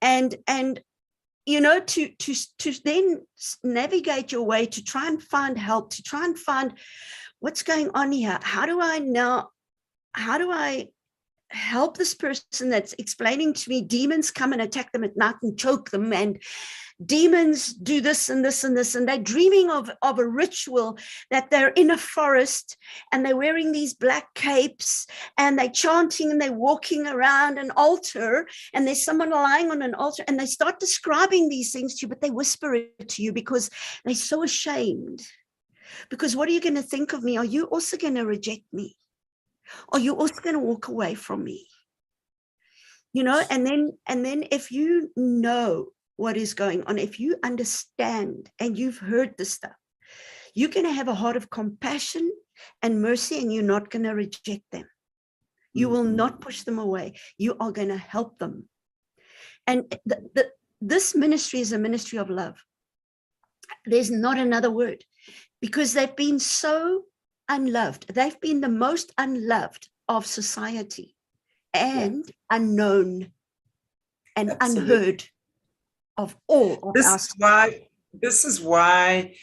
and to then navigate your way to try and find help, to try and find what's going on here. How do I help this person that's explaining to me demons come and attack them at night and choke them, and demons do this and this and this, and they're dreaming of a ritual that they're in a forest and they're wearing these black capes and they're chanting and they're walking around an altar and there's someone lying on an altar, and they start describing these things to you, but they whisper it to you because they're so ashamed. Because what are you going to think of me? Are you also going to reject me? Are you also going to walk away from me? And then if you know what is going on, if you understand and you've heard this stuff, you're going to have a heart of compassion and mercy, and you're not going to reject them. You will not push them away. You are going to help them. And this ministry is a ministry of love. There's not another word, because they've been so unloved. They've been the most unloved of society, and unknown and unheard. of all of this is why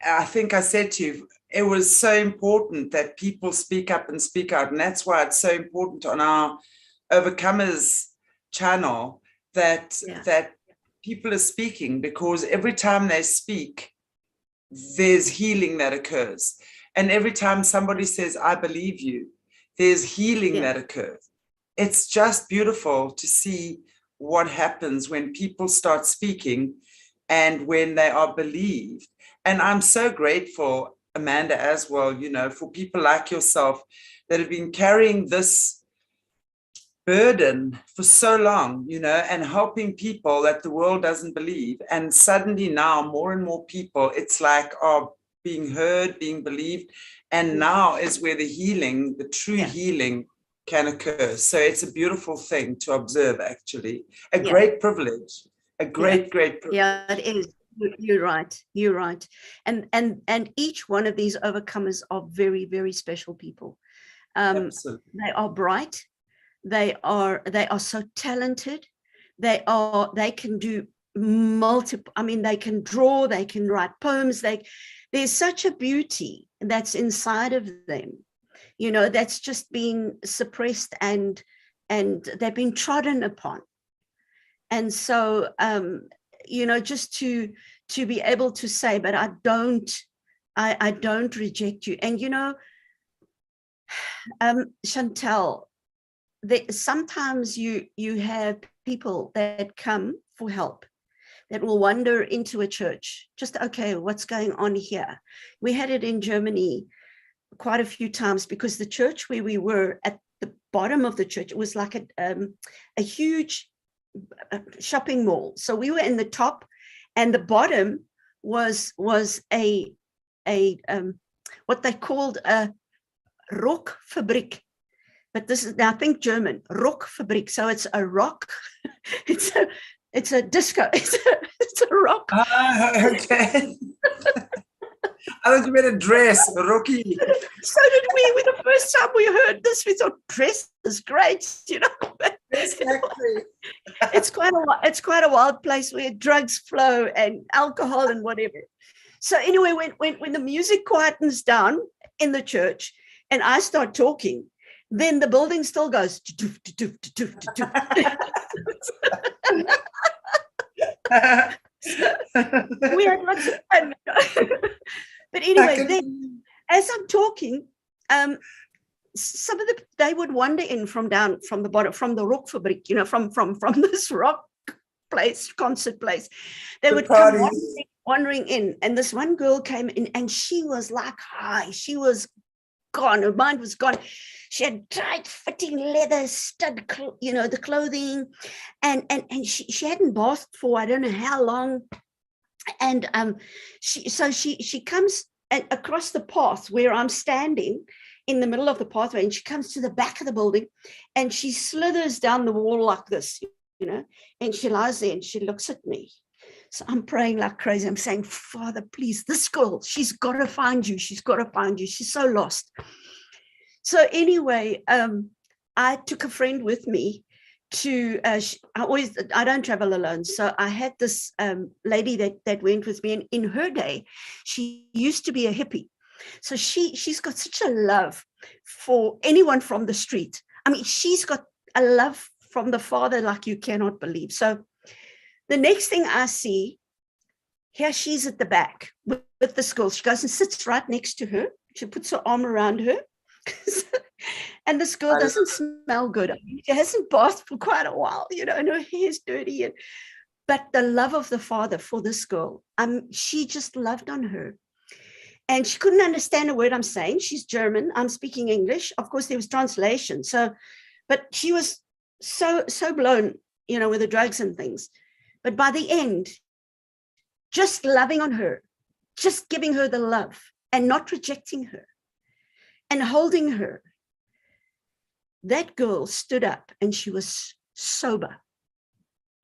I think I said to you, it was so important that people speak up and speak out. And that's why it's so important on our Overcomers channel that people are speaking, because every time they speak, there's healing that occurs. And every time somebody says, I believe you, there's healing that occurs. It's just beautiful to see what happens when people start speaking and when they are believed. And I'm so grateful, Amanda, as well, you know, for people like yourself that have been carrying this burden for so long, you know, and helping people that the world doesn't believe. And suddenly now more and more people, it's like, are being heard, being believed. And now is where the healing, the true healing can occur. So it's a beautiful thing to observe, actually. A great privilege, a great privilege. Yeah, it is. You're right. And each one of these overcomers are very, very special people. Absolutely. They are bright. They are so talented. They can do multiple, I mean, they can draw, they can write poems. There's such a beauty that's inside of them, you know, that's just being suppressed and they've been trodden upon. And so, you know, just to be able to say, but I don't reject you. And, you know, Chantel, sometimes you have people that come for help that will wander into a church, just, okay, what's going on here? We had it in Germany quite a few times, because the church where we were, at the bottom of the church, it was like a huge shopping mall. So we were in the top, and the bottom was a what they called a rockfabriek. But this is, now think German, rockfabriek. So it's a rock, it's a disco, it's a rock. Okay. I was going to dress, Rocky. So did we. When the first time we heard this, we thought, dress is great, you know. Exactly. It's quite a wild place where drugs flow and alcohol and whatever. So anyway, when the music quietens down in the church and I start talking, then the building still goes. We had lots of fun. But anyway, then as I'm talking, some of they would wander in from the bottom, from the rockfabriek, you know, from this rock place, concert place. They would come wandering in, and this one girl came in, and she was like high. She was gone. Her mind was gone. She had tight fitting leather stud, you know, the clothing, and she hadn't bathed for I don't know how long. And she comes across the path where I'm standing in the middle of the pathway, and she comes to the back of the building, and she slithers down the wall like this, you know, and she lies there and she looks at me. So I'm praying like crazy. I'm saying, Father, please, this girl, she's got to find you. She's got to find you. She's so lost. So anyway, I took a friend with me to, I don't travel alone. So I had this lady that went with me, and in her day, she used to be a hippie. So she's got such a love for anyone from the street. I mean, she's got a love from the Father like you cannot believe. So the next thing I see, here she's at the back with this girl. She goes and sits right next to her. She puts her arm around her. And this girl doesn't smell good. I mean, she hasn't bathed for quite a while, you know, and her hair's dirty. But the love of the Father for this girl, she just loved on her. And she couldn't understand a word I'm saying. She's German. I'm speaking English. Of course, there was translation. But she was so blown, you know, with the drugs and things. But by the end, just loving on her, just giving her the love and not rejecting her and holding her, that girl stood up and she was sober.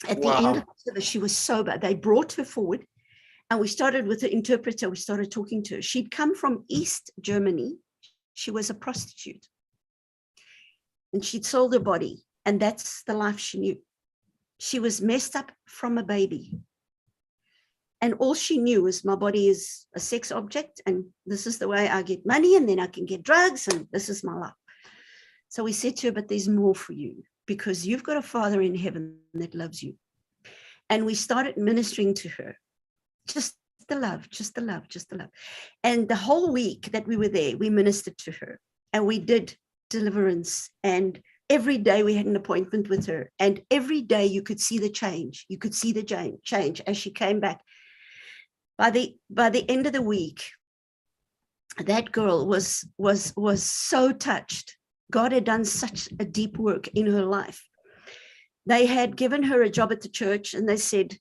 At the end of the service, she was sober. They brought her forward. And we started with the interpreter. We started talking to her. She'd come from East Germany. She was a prostitute. And she'd sold her body. And that's the life she knew. She was messed up from a baby. And all she knew was my body is a sex object, and this is the way I get money, and then I can get drugs, and this is my life. So we said to her, but there's more for you, because you've got a Father in heaven that loves you. And we started ministering to her. Just the love, just the love, just the love. And the whole week that we were there, we ministered to her, and we did deliverance. And every day we had an appointment with her. And every day you could see the change. You could see the change as she came back. By the end of the week, that girl was so touched. God had done such a deep work in her life. They had given her a job at the church, and they said,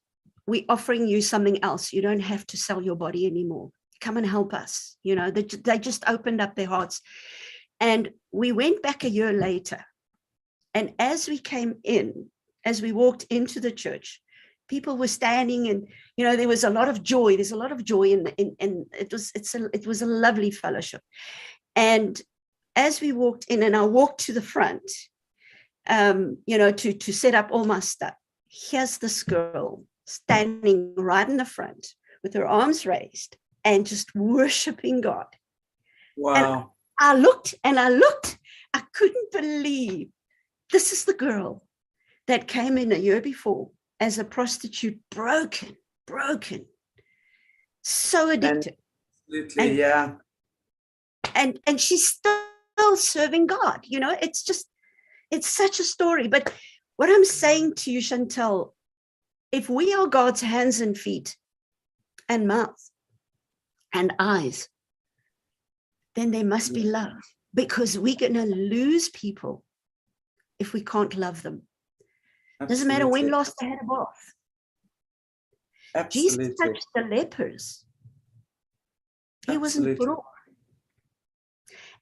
we're offering you something else. You don't have to sell your body anymore. Come and help us. You know, they just opened up their hearts. And we went back a year later. And as we came in, as we walked into the church, people were standing, and, you know, there was a lot of joy. There's a lot of joy in it was a lovely fellowship. And as we walked in, and I walked to the front, you know, to set up all my stuff, here's this girl standing right in the front with her arms raised and just worshiping God. Wow. And I looked, I couldn't believe this is the girl that came in a year before as a prostitute, broken, so addicted. Absolutely, yeah. And she's still serving God. You know, it's such a story. But what I'm saying to you, Chantal, if we are God's hands and feet and mouth and eyes, then there must be love, because we're going to lose people if we can't love them. Absolutely. Doesn't matter when last they had a bath. Absolutely. Jesus touched the lepers. He wasn't brought.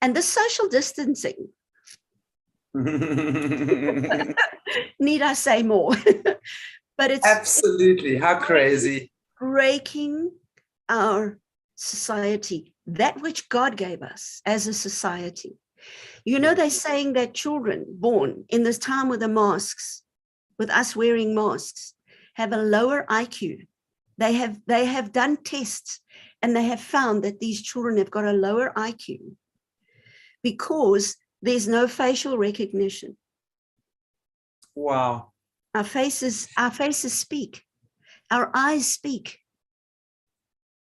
And the social distancing, need I say more? But it's absolutely, how crazy. Breaking our society, that which God gave us as a society. You know, they're saying that children born in this time with the masks, with us wearing masks, have a lower IQ. They have done tests, and they have found that these children have got a lower IQ because there's no facial recognition. Wow. Our faces speak. Our eyes speak.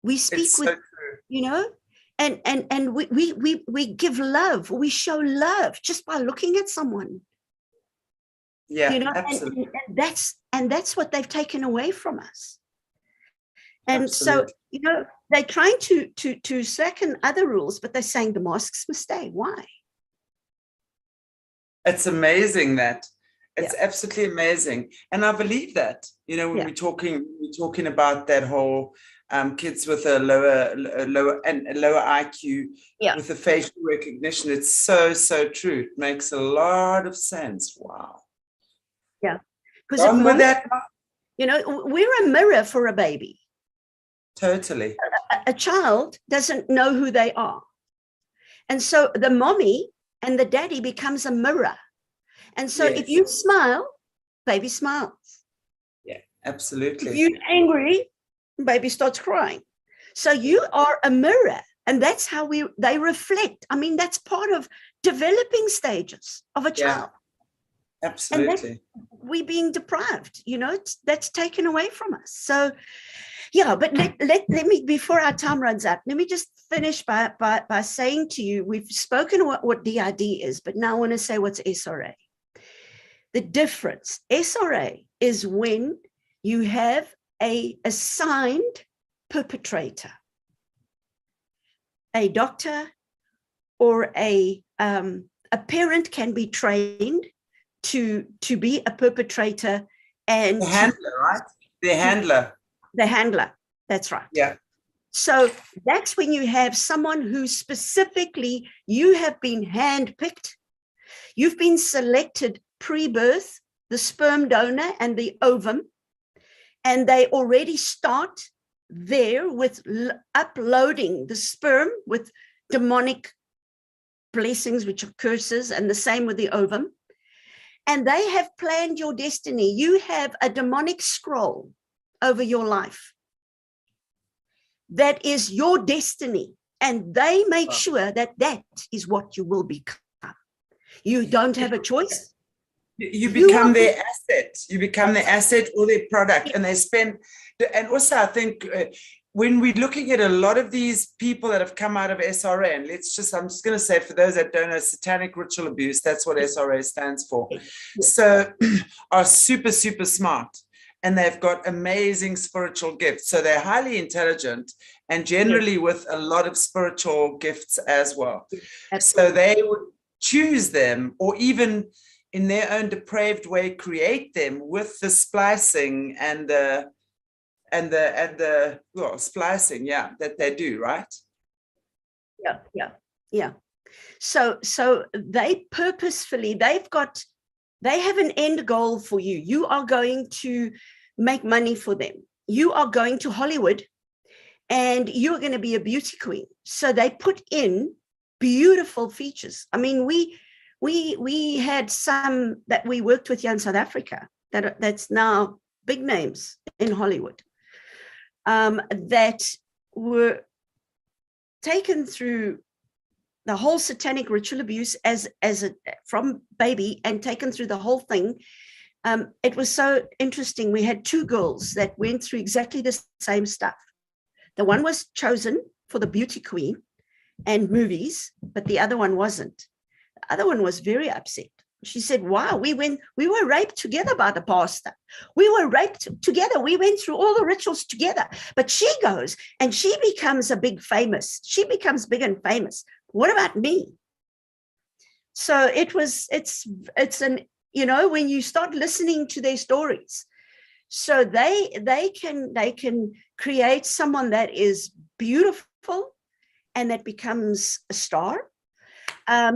We speak it's with, so true. You know, and we give love. We show love just by looking at someone. Yeah, you know, absolutely. And that's what they've taken away from us. And absolutely. So, you know, they're trying to second other rules, but they're saying the masks must stay. Why? It's amazing that. It's absolutely amazing. And I believe that, you know, when we're talking about that whole kids with a lower IQ with the facial recognition, it's so true. It makes a lot of sense. Wow. Yeah. Because that, you know, we're a mirror for a baby. Totally. A child doesn't know who they are. And so the mommy and the daddy becomes a mirror. And so if you smile, baby smiles. Yeah, absolutely. If you're angry, baby starts crying. So you are a mirror, and that's how they reflect. I mean, that's part of developing stages of a child. Absolutely. And we're being deprived, you know, that's taken away from us. So, yeah, but let me, before our time runs out, let me just finish by saying to you, we've spoken what DID is, but now I want to say what's SRA. The difference, SRA is when you have a assigned perpetrator, a doctor or a parent can be trained to be a perpetrator, and the handler, right? The handler, that's right. Yeah. So that's when you have someone who specifically, you have been handpicked, you've been selected pre-birth, the sperm donor and the ovum, and they already start there with uploading the sperm with demonic blessings, which are curses, and the same with the ovum. and they have planned your destiny. You have a demonic scroll over your life that is your destiny, and they make sure that that is what you will become. You don't have a choice. You become their asset. You become their asset or their product, and they spend. And also, I think when we're looking at a lot of these people that have come out of SRA, and I'm just going to say, for those that don't know, Satanic Ritual Abuse, that's what SRA stands for. So are super, super smart, and they've got amazing spiritual gifts. So they're highly intelligent and generally with a lot of spiritual gifts as well. So they would choose them, or even in their own depraved way, create them with the splicing and the splicing, that they do, right? Yeah. So they purposefully, they have an end goal for you. You are going to make money for them. You are going to Hollywood, and you're going to be a beauty queen. So they put in beautiful features. I mean, we had some that we worked with here in South Africa that's now big names in Hollywood, that were taken through the whole Satanic Ritual Abuse from baby, and taken through the whole thing. It was so interesting. We had two girls that went through exactly the same stuff. The one was chosen for the beauty queen and movies, but the other one wasn't. The other one was very upset. She said, wow, we were raped together by the pastor. We were raped together. We went through all the rituals together. But she goes and she becomes she becomes big and famous. What about me? So it's an, when you start listening to their stories, so they can create someone that is beautiful and that becomes a star.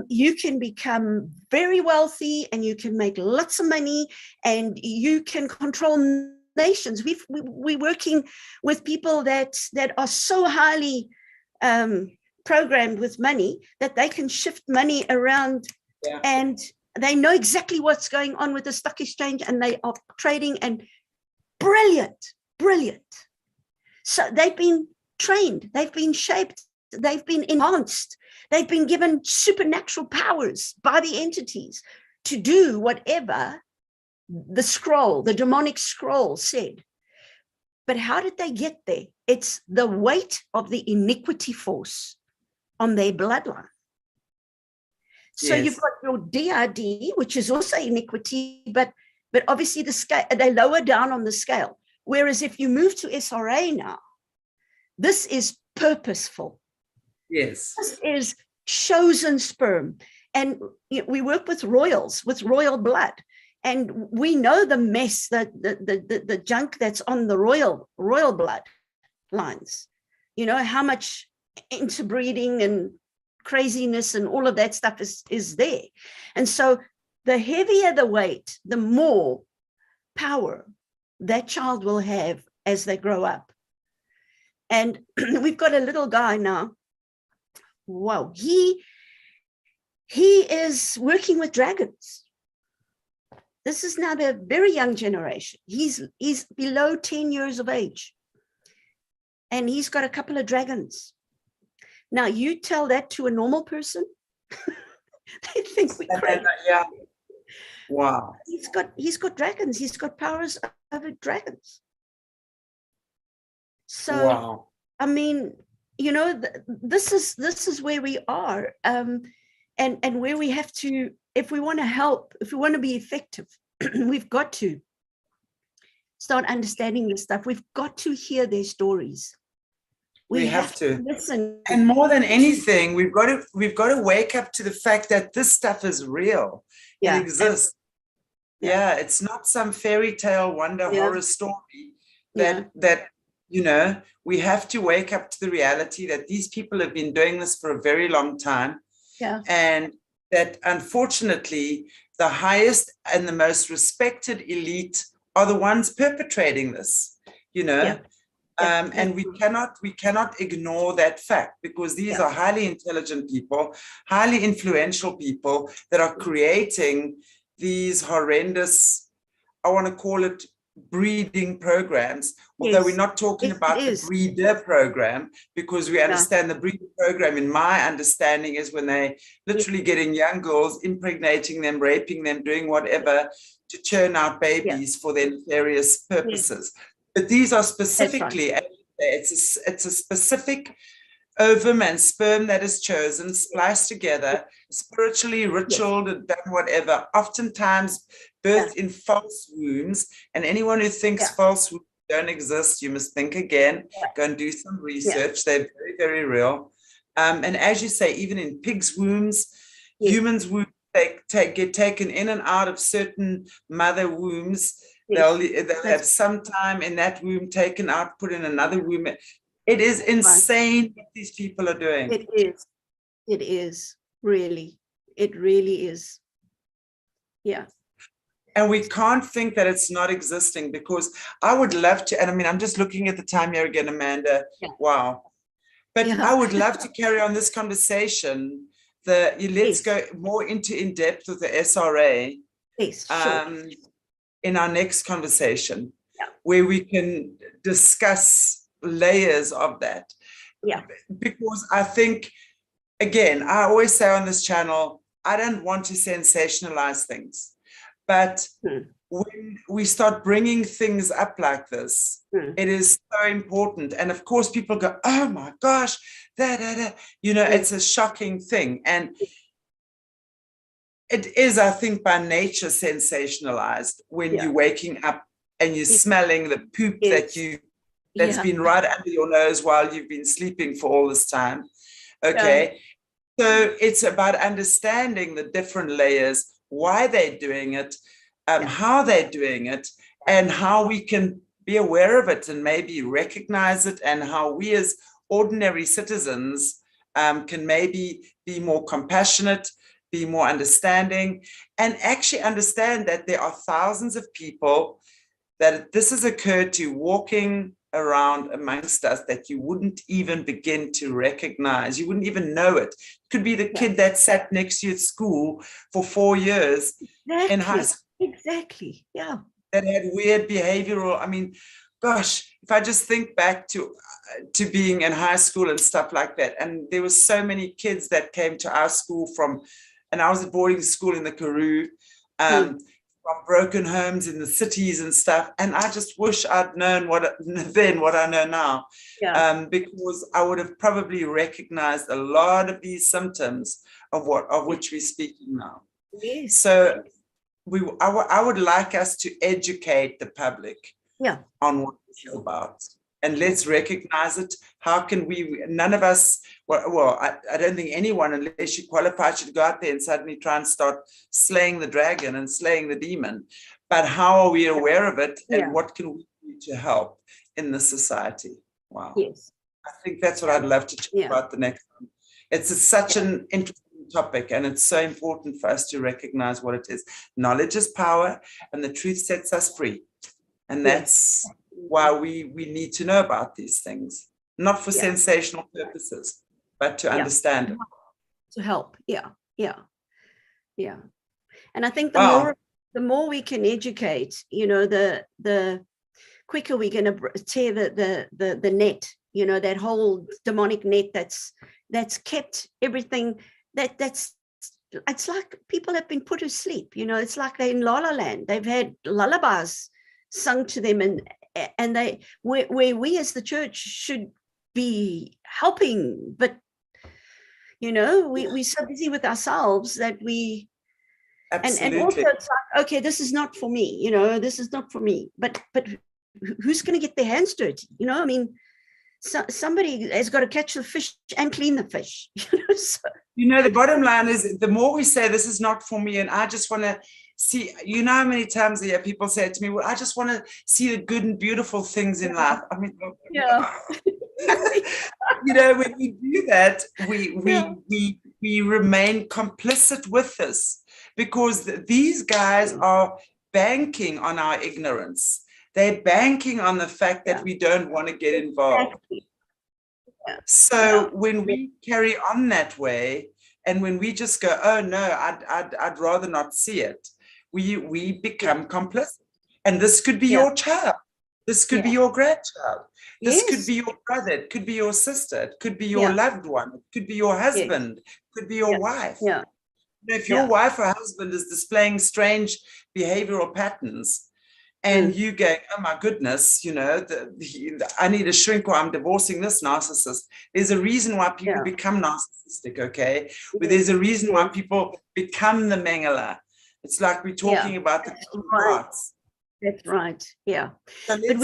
You can become very wealthy, and you can make lots of money, and you can control nations. We're working with people that are so highly programmed with money that they can shift money around, and they know exactly what's going on with the stock exchange, and they are trading, and brilliant. So they've been trained, they've been shaped, they've been enhanced, they've been given supernatural powers by the entities to do whatever the demonic scroll said. But how did they get there? It's the weight of the iniquity force on their bloodline. So you've got your DID, which is also iniquity, but obviously the scale, they lower down on the scale. Whereas if you move to SRA now, this is purposeful. Yes. This is chosen sperm. And we work with royals, with royal blood. And we know the mess, the junk that's on the royal blood lines. How much interbreeding and craziness and all of that stuff is there. And so the heavier the weight, the more power that child will have as they grow up. And we've got a little guy now. Wow, he is working with dragons. This is now the very young generation. He's below 10 years of age. And he's got a couple of dragons. Now, you tell that to a normal person, they think we're crazy. Yeah. Wow. He's got dragons. He's got powers over dragons. So, wow. I mean, this is where we are, and where we have to, if we want to help, if we want to be effective, we've got to start understanding this stuff. We've got to hear their stories. We have to listen. And more than anything, we've got to wake up to the fact that this stuff is real. It exists. It's not some fairy tale horror story that we have to wake up to the reality that these people have been doing this for a very long time. Yeah. And that unfortunately the highest and the most respected elite are the ones perpetrating this, and we cannot ignore that fact, because these are highly intelligent people, highly influential people that are creating these horrendous, I want to call it breeding programs, although we're not talking about the breeder program, because we understand the breeder program, in my understanding, is when they literally getting young girls, impregnating them, raping them, doing whatever to churn out babies for their nefarious purposes. But these are specifically, it's a specific ovum and sperm that is chosen, spliced together, spiritually ritualed and done whatever, oftentimes birthed in false wombs. And anyone who thinks false wombs don't exist, you must think again, go and do some research. They're very, very real. And as you say, even in pigs' wombs, humans' wombs, get taken in and out of certain mother wombs. They'll have some time in that womb taken out, put in another womb. It is insane what these people are doing. It is. It is. Really. It really is. Yeah. And we can't think that it's not existing, because I would love to, and I mean, I'm just looking at the time here again, Amanda. Wow. But I would love to carry on this conversation. Let's go more in depth with the SRA in our next conversation, where we can discuss layers of that. Because I think, again, I always say on this channel, I don't want to sensationalize things, but when we start bringing things up like this, it is so important. And of course, people go, oh my gosh, it's a shocking thing. And it is, I think, by nature sensationalized when you're waking up and you're smelling the poop that's been right under your nose while you've been sleeping for all this time. Okay. So it's about understanding the different layers, why they're doing it, how they're doing it, and how we can be aware of it and maybe recognize it, and how we as ordinary citizens can maybe be more compassionate, be more understanding, and actually understand that there are thousands of people that this has occurred to, walking around amongst us, that you wouldn't even begin to recognize. You wouldn't even know it. It could be the kid that sat next to you at school for 4 years in high school. Exactly. Yeah. That had weird behavioral. I mean, gosh, if I just think back to being in high school and stuff like that, and there were so many kids that came to our school and I was at boarding school in the Karoo, from broken homes in the cities and stuff. And I just wish I'd known what I know now, because I would have probably recognized a lot of these symptoms of which we're speaking now. Yes. So I would like us to educate the public on what it's about. And let's recognize it. How can we, none of us, I don't think anyone, unless you qualify, should go out there and suddenly try and start slaying the dragon and slaying the demon. But how are we aware of it, and what can we do to help in the society? Wow. Yes. I think that's what I'd love to talk about the next one. It's such an interesting topic, and it's so important for us to recognize what it is. Knowledge is power, and the truth sets us free. And that's why we need to know about these things, not for sensational purposes, but to understand it. To help. Yeah. And I think the more we can educate, the quicker we're going to tear the net, that whole demonic net that's kept everything that's it's like people have been put to sleep. It's like they're in La La Land. They've had lullabies sung to them, and they where we as the church should be helping, but we're so busy with ourselves that we and also it's like, okay, this is not for me, this is not for me, but who's going to get their hands dirty? I mean, somebody has got to catch the fish and clean the fish. The bottom line is, the more we say this is not for me, and I just want to see, how many times a year people say to me, well, I just want to see the good and beautiful things in life. I mean, when we do that, we remain complicit with this, because these guys are banking on our ignorance. They're banking on the fact that we don't want to get involved. So when we carry on that way, and when we just go, oh no, I'd rather not see it, we become complicit. And this could be Yeah. your child. This could be Yeah. your grandchild. This Yes. could be your brother. It could be your sister. It could be your Yeah. loved one. It could be your husband. It could be your wife. Yeah. If your wife or husband is displaying strange behavioral patterns, and you go, oh my goodness, you know, I need a shrink, or I'm divorcing this narcissist. There's a reason why people become narcissistic, okay? But there's a reason why people become the mangala. It's like we're talking about the two parts. That's right. Yeah. So but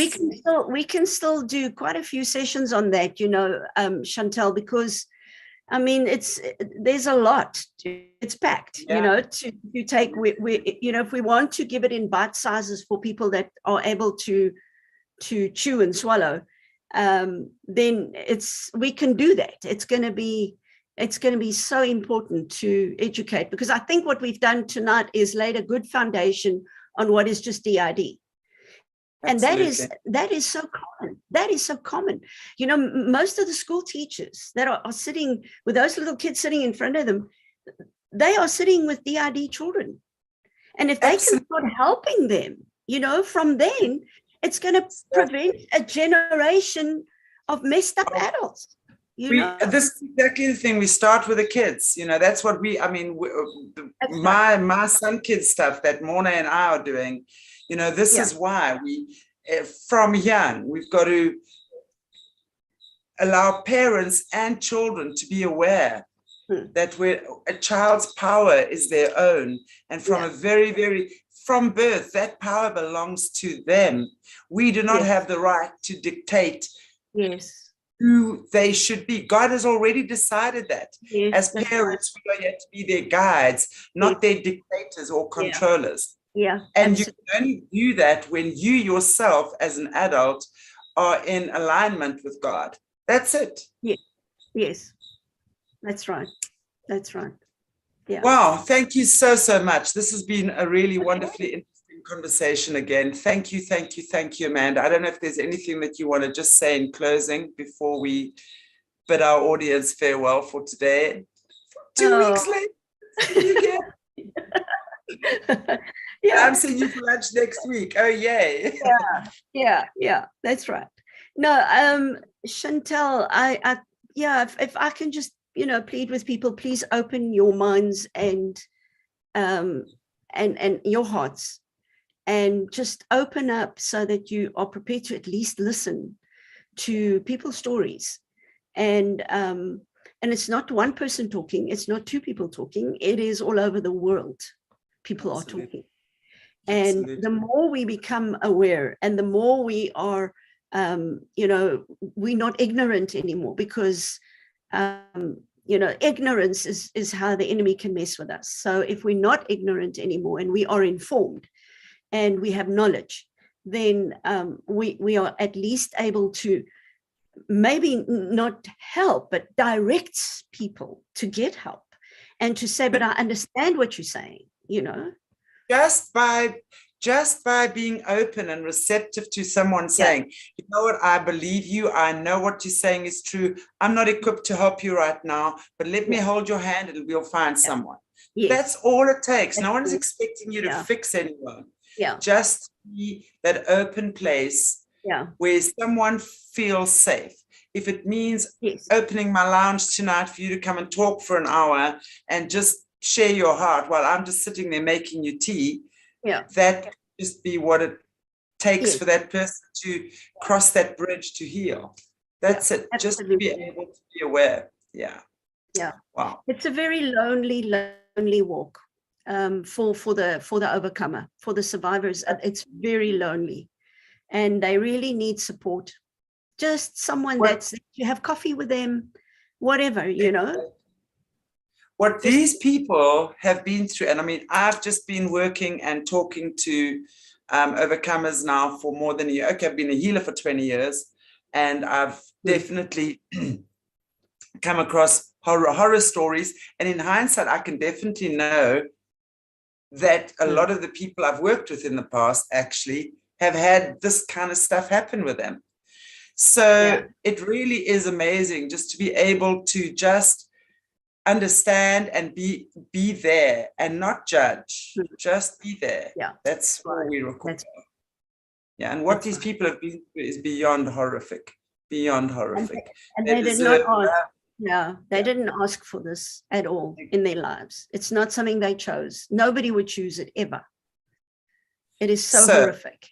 we can still do quite a few sessions on that, you know, Chantal, because I mean, there's a lot. It's packed, you know, to take. We you know, if we want to give it in bite sizes for people that are able to chew and swallow, then we can do that. It's going to be so important to educate, because I think what we've done tonight is laid a good foundation on what is just DID. And that is so common. That is so common. You know, most of the school teachers that are sitting with those little kids sitting in front of them, they are sitting with DID children. And if they can start helping them, you know, from then, it's going to prevent a generation of messed up adults. This is exactly the thing. We start with the kids. You know, that's what my son kids stuff that Morna and I are doing. You know, this is why we, from young, we've got to allow parents and children to be aware that a child's power is their own. And from from birth, that power belongs to them. We do not have the right to dictate who they should be. God has already decided that. As parents, we are yet to be their guides, not their dictators or controllers. And you can only do that when you yourself as an adult are in alignment with God. That's it. Yes. That's right. That's right. Yeah. Wow. Thank you so much. This has been a really wonderfully interesting conversation again. Thank you, Amanda. I don't know if there's anything that you want to just say in closing before we bid our audience farewell for today. 2 weeks later. I'm seeing you for lunch next week. Oh, yay. Yeah. That's right. No, Chantal, if I can just, you know, plead with people, please open your minds and your hearts, and just open up so that you are prepared to at least listen to people's stories. And it's not one person talking, it's not two people talking, it is all over the world. People are talking. And the more we become aware, and the more we are, you know, we're not ignorant anymore, because, you know, ignorance is how the enemy can mess with us. So if we're not ignorant anymore and we are informed and we have knowledge, then we are at least able to maybe not help, but direct people to get help and to say, but I understand what you're saying, you know. Just by being open and receptive to someone saying, you know what, I believe you, I know what you're saying is true, I'm not equipped to help you right now, but let me hold your hand and we'll find someone. That's all it takes. No one is expecting you to fix anyone. Just be that open place where someone feels safe. If it means opening my lounge tonight for you to come and talk for an hour and just share your heart while I'm just sitting there making you tea, that could just be what it takes for that person to cross that bridge to heal. That's it. Absolutely. Just be able to be aware. Wow. It's a very lonely walk for the overcomer, for the survivors. It's very lonely, and they really need support. Just someone that you have coffee with them, whatever, you know. What these people have been through, and I mean, I've just been working and talking to overcomers now for more than a year. Okay, I've been a healer for 20 years, and I've definitely come across horror stories. And in hindsight, I can definitely know that a lot of the people I've worked with in the past actually have had this kind of stuff happen with them. So it really is amazing just to be able to just understand and be there and not judge. Just be there. Yeah, that's all we require. Yeah, and what these people have been through is beyond horrific. Beyond horrific. And they did not ask, they didn't ask for this at all in their lives. It's not something they chose. Nobody would choose it ever. It is so horrific.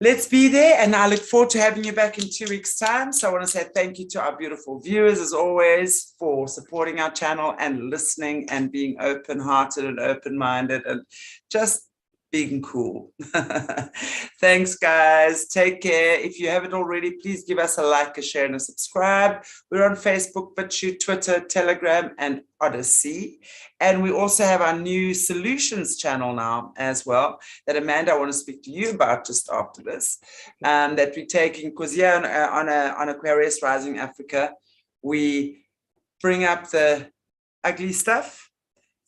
Let's be there, and I look forward to having you back in 2 weeks' time. So I want to say thank you to our beautiful viewers, as always, for supporting our channel and listening and being open-hearted and open-minded and just being cool. Thanks, guys. Take care. If you haven't already, please give us a like, a share, and a subscribe. We're on Facebook, BitChute, Twitter, Telegram, and Odyssey. And we also have our new solutions channel now as well, that Amanda, I want to speak to you about just after this, that we're taking, because on Aquarius Rising Africa, we bring up the ugly stuff.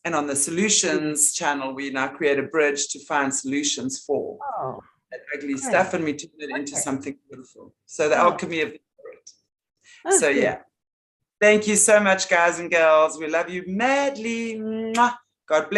And on the solutions channel, we now create a bridge to find solutions for that ugly stuff, and we turn it into something beautiful. So the alchemy of the spirit. So yeah, thank you so much, guys and girls. We love you madly. God bless.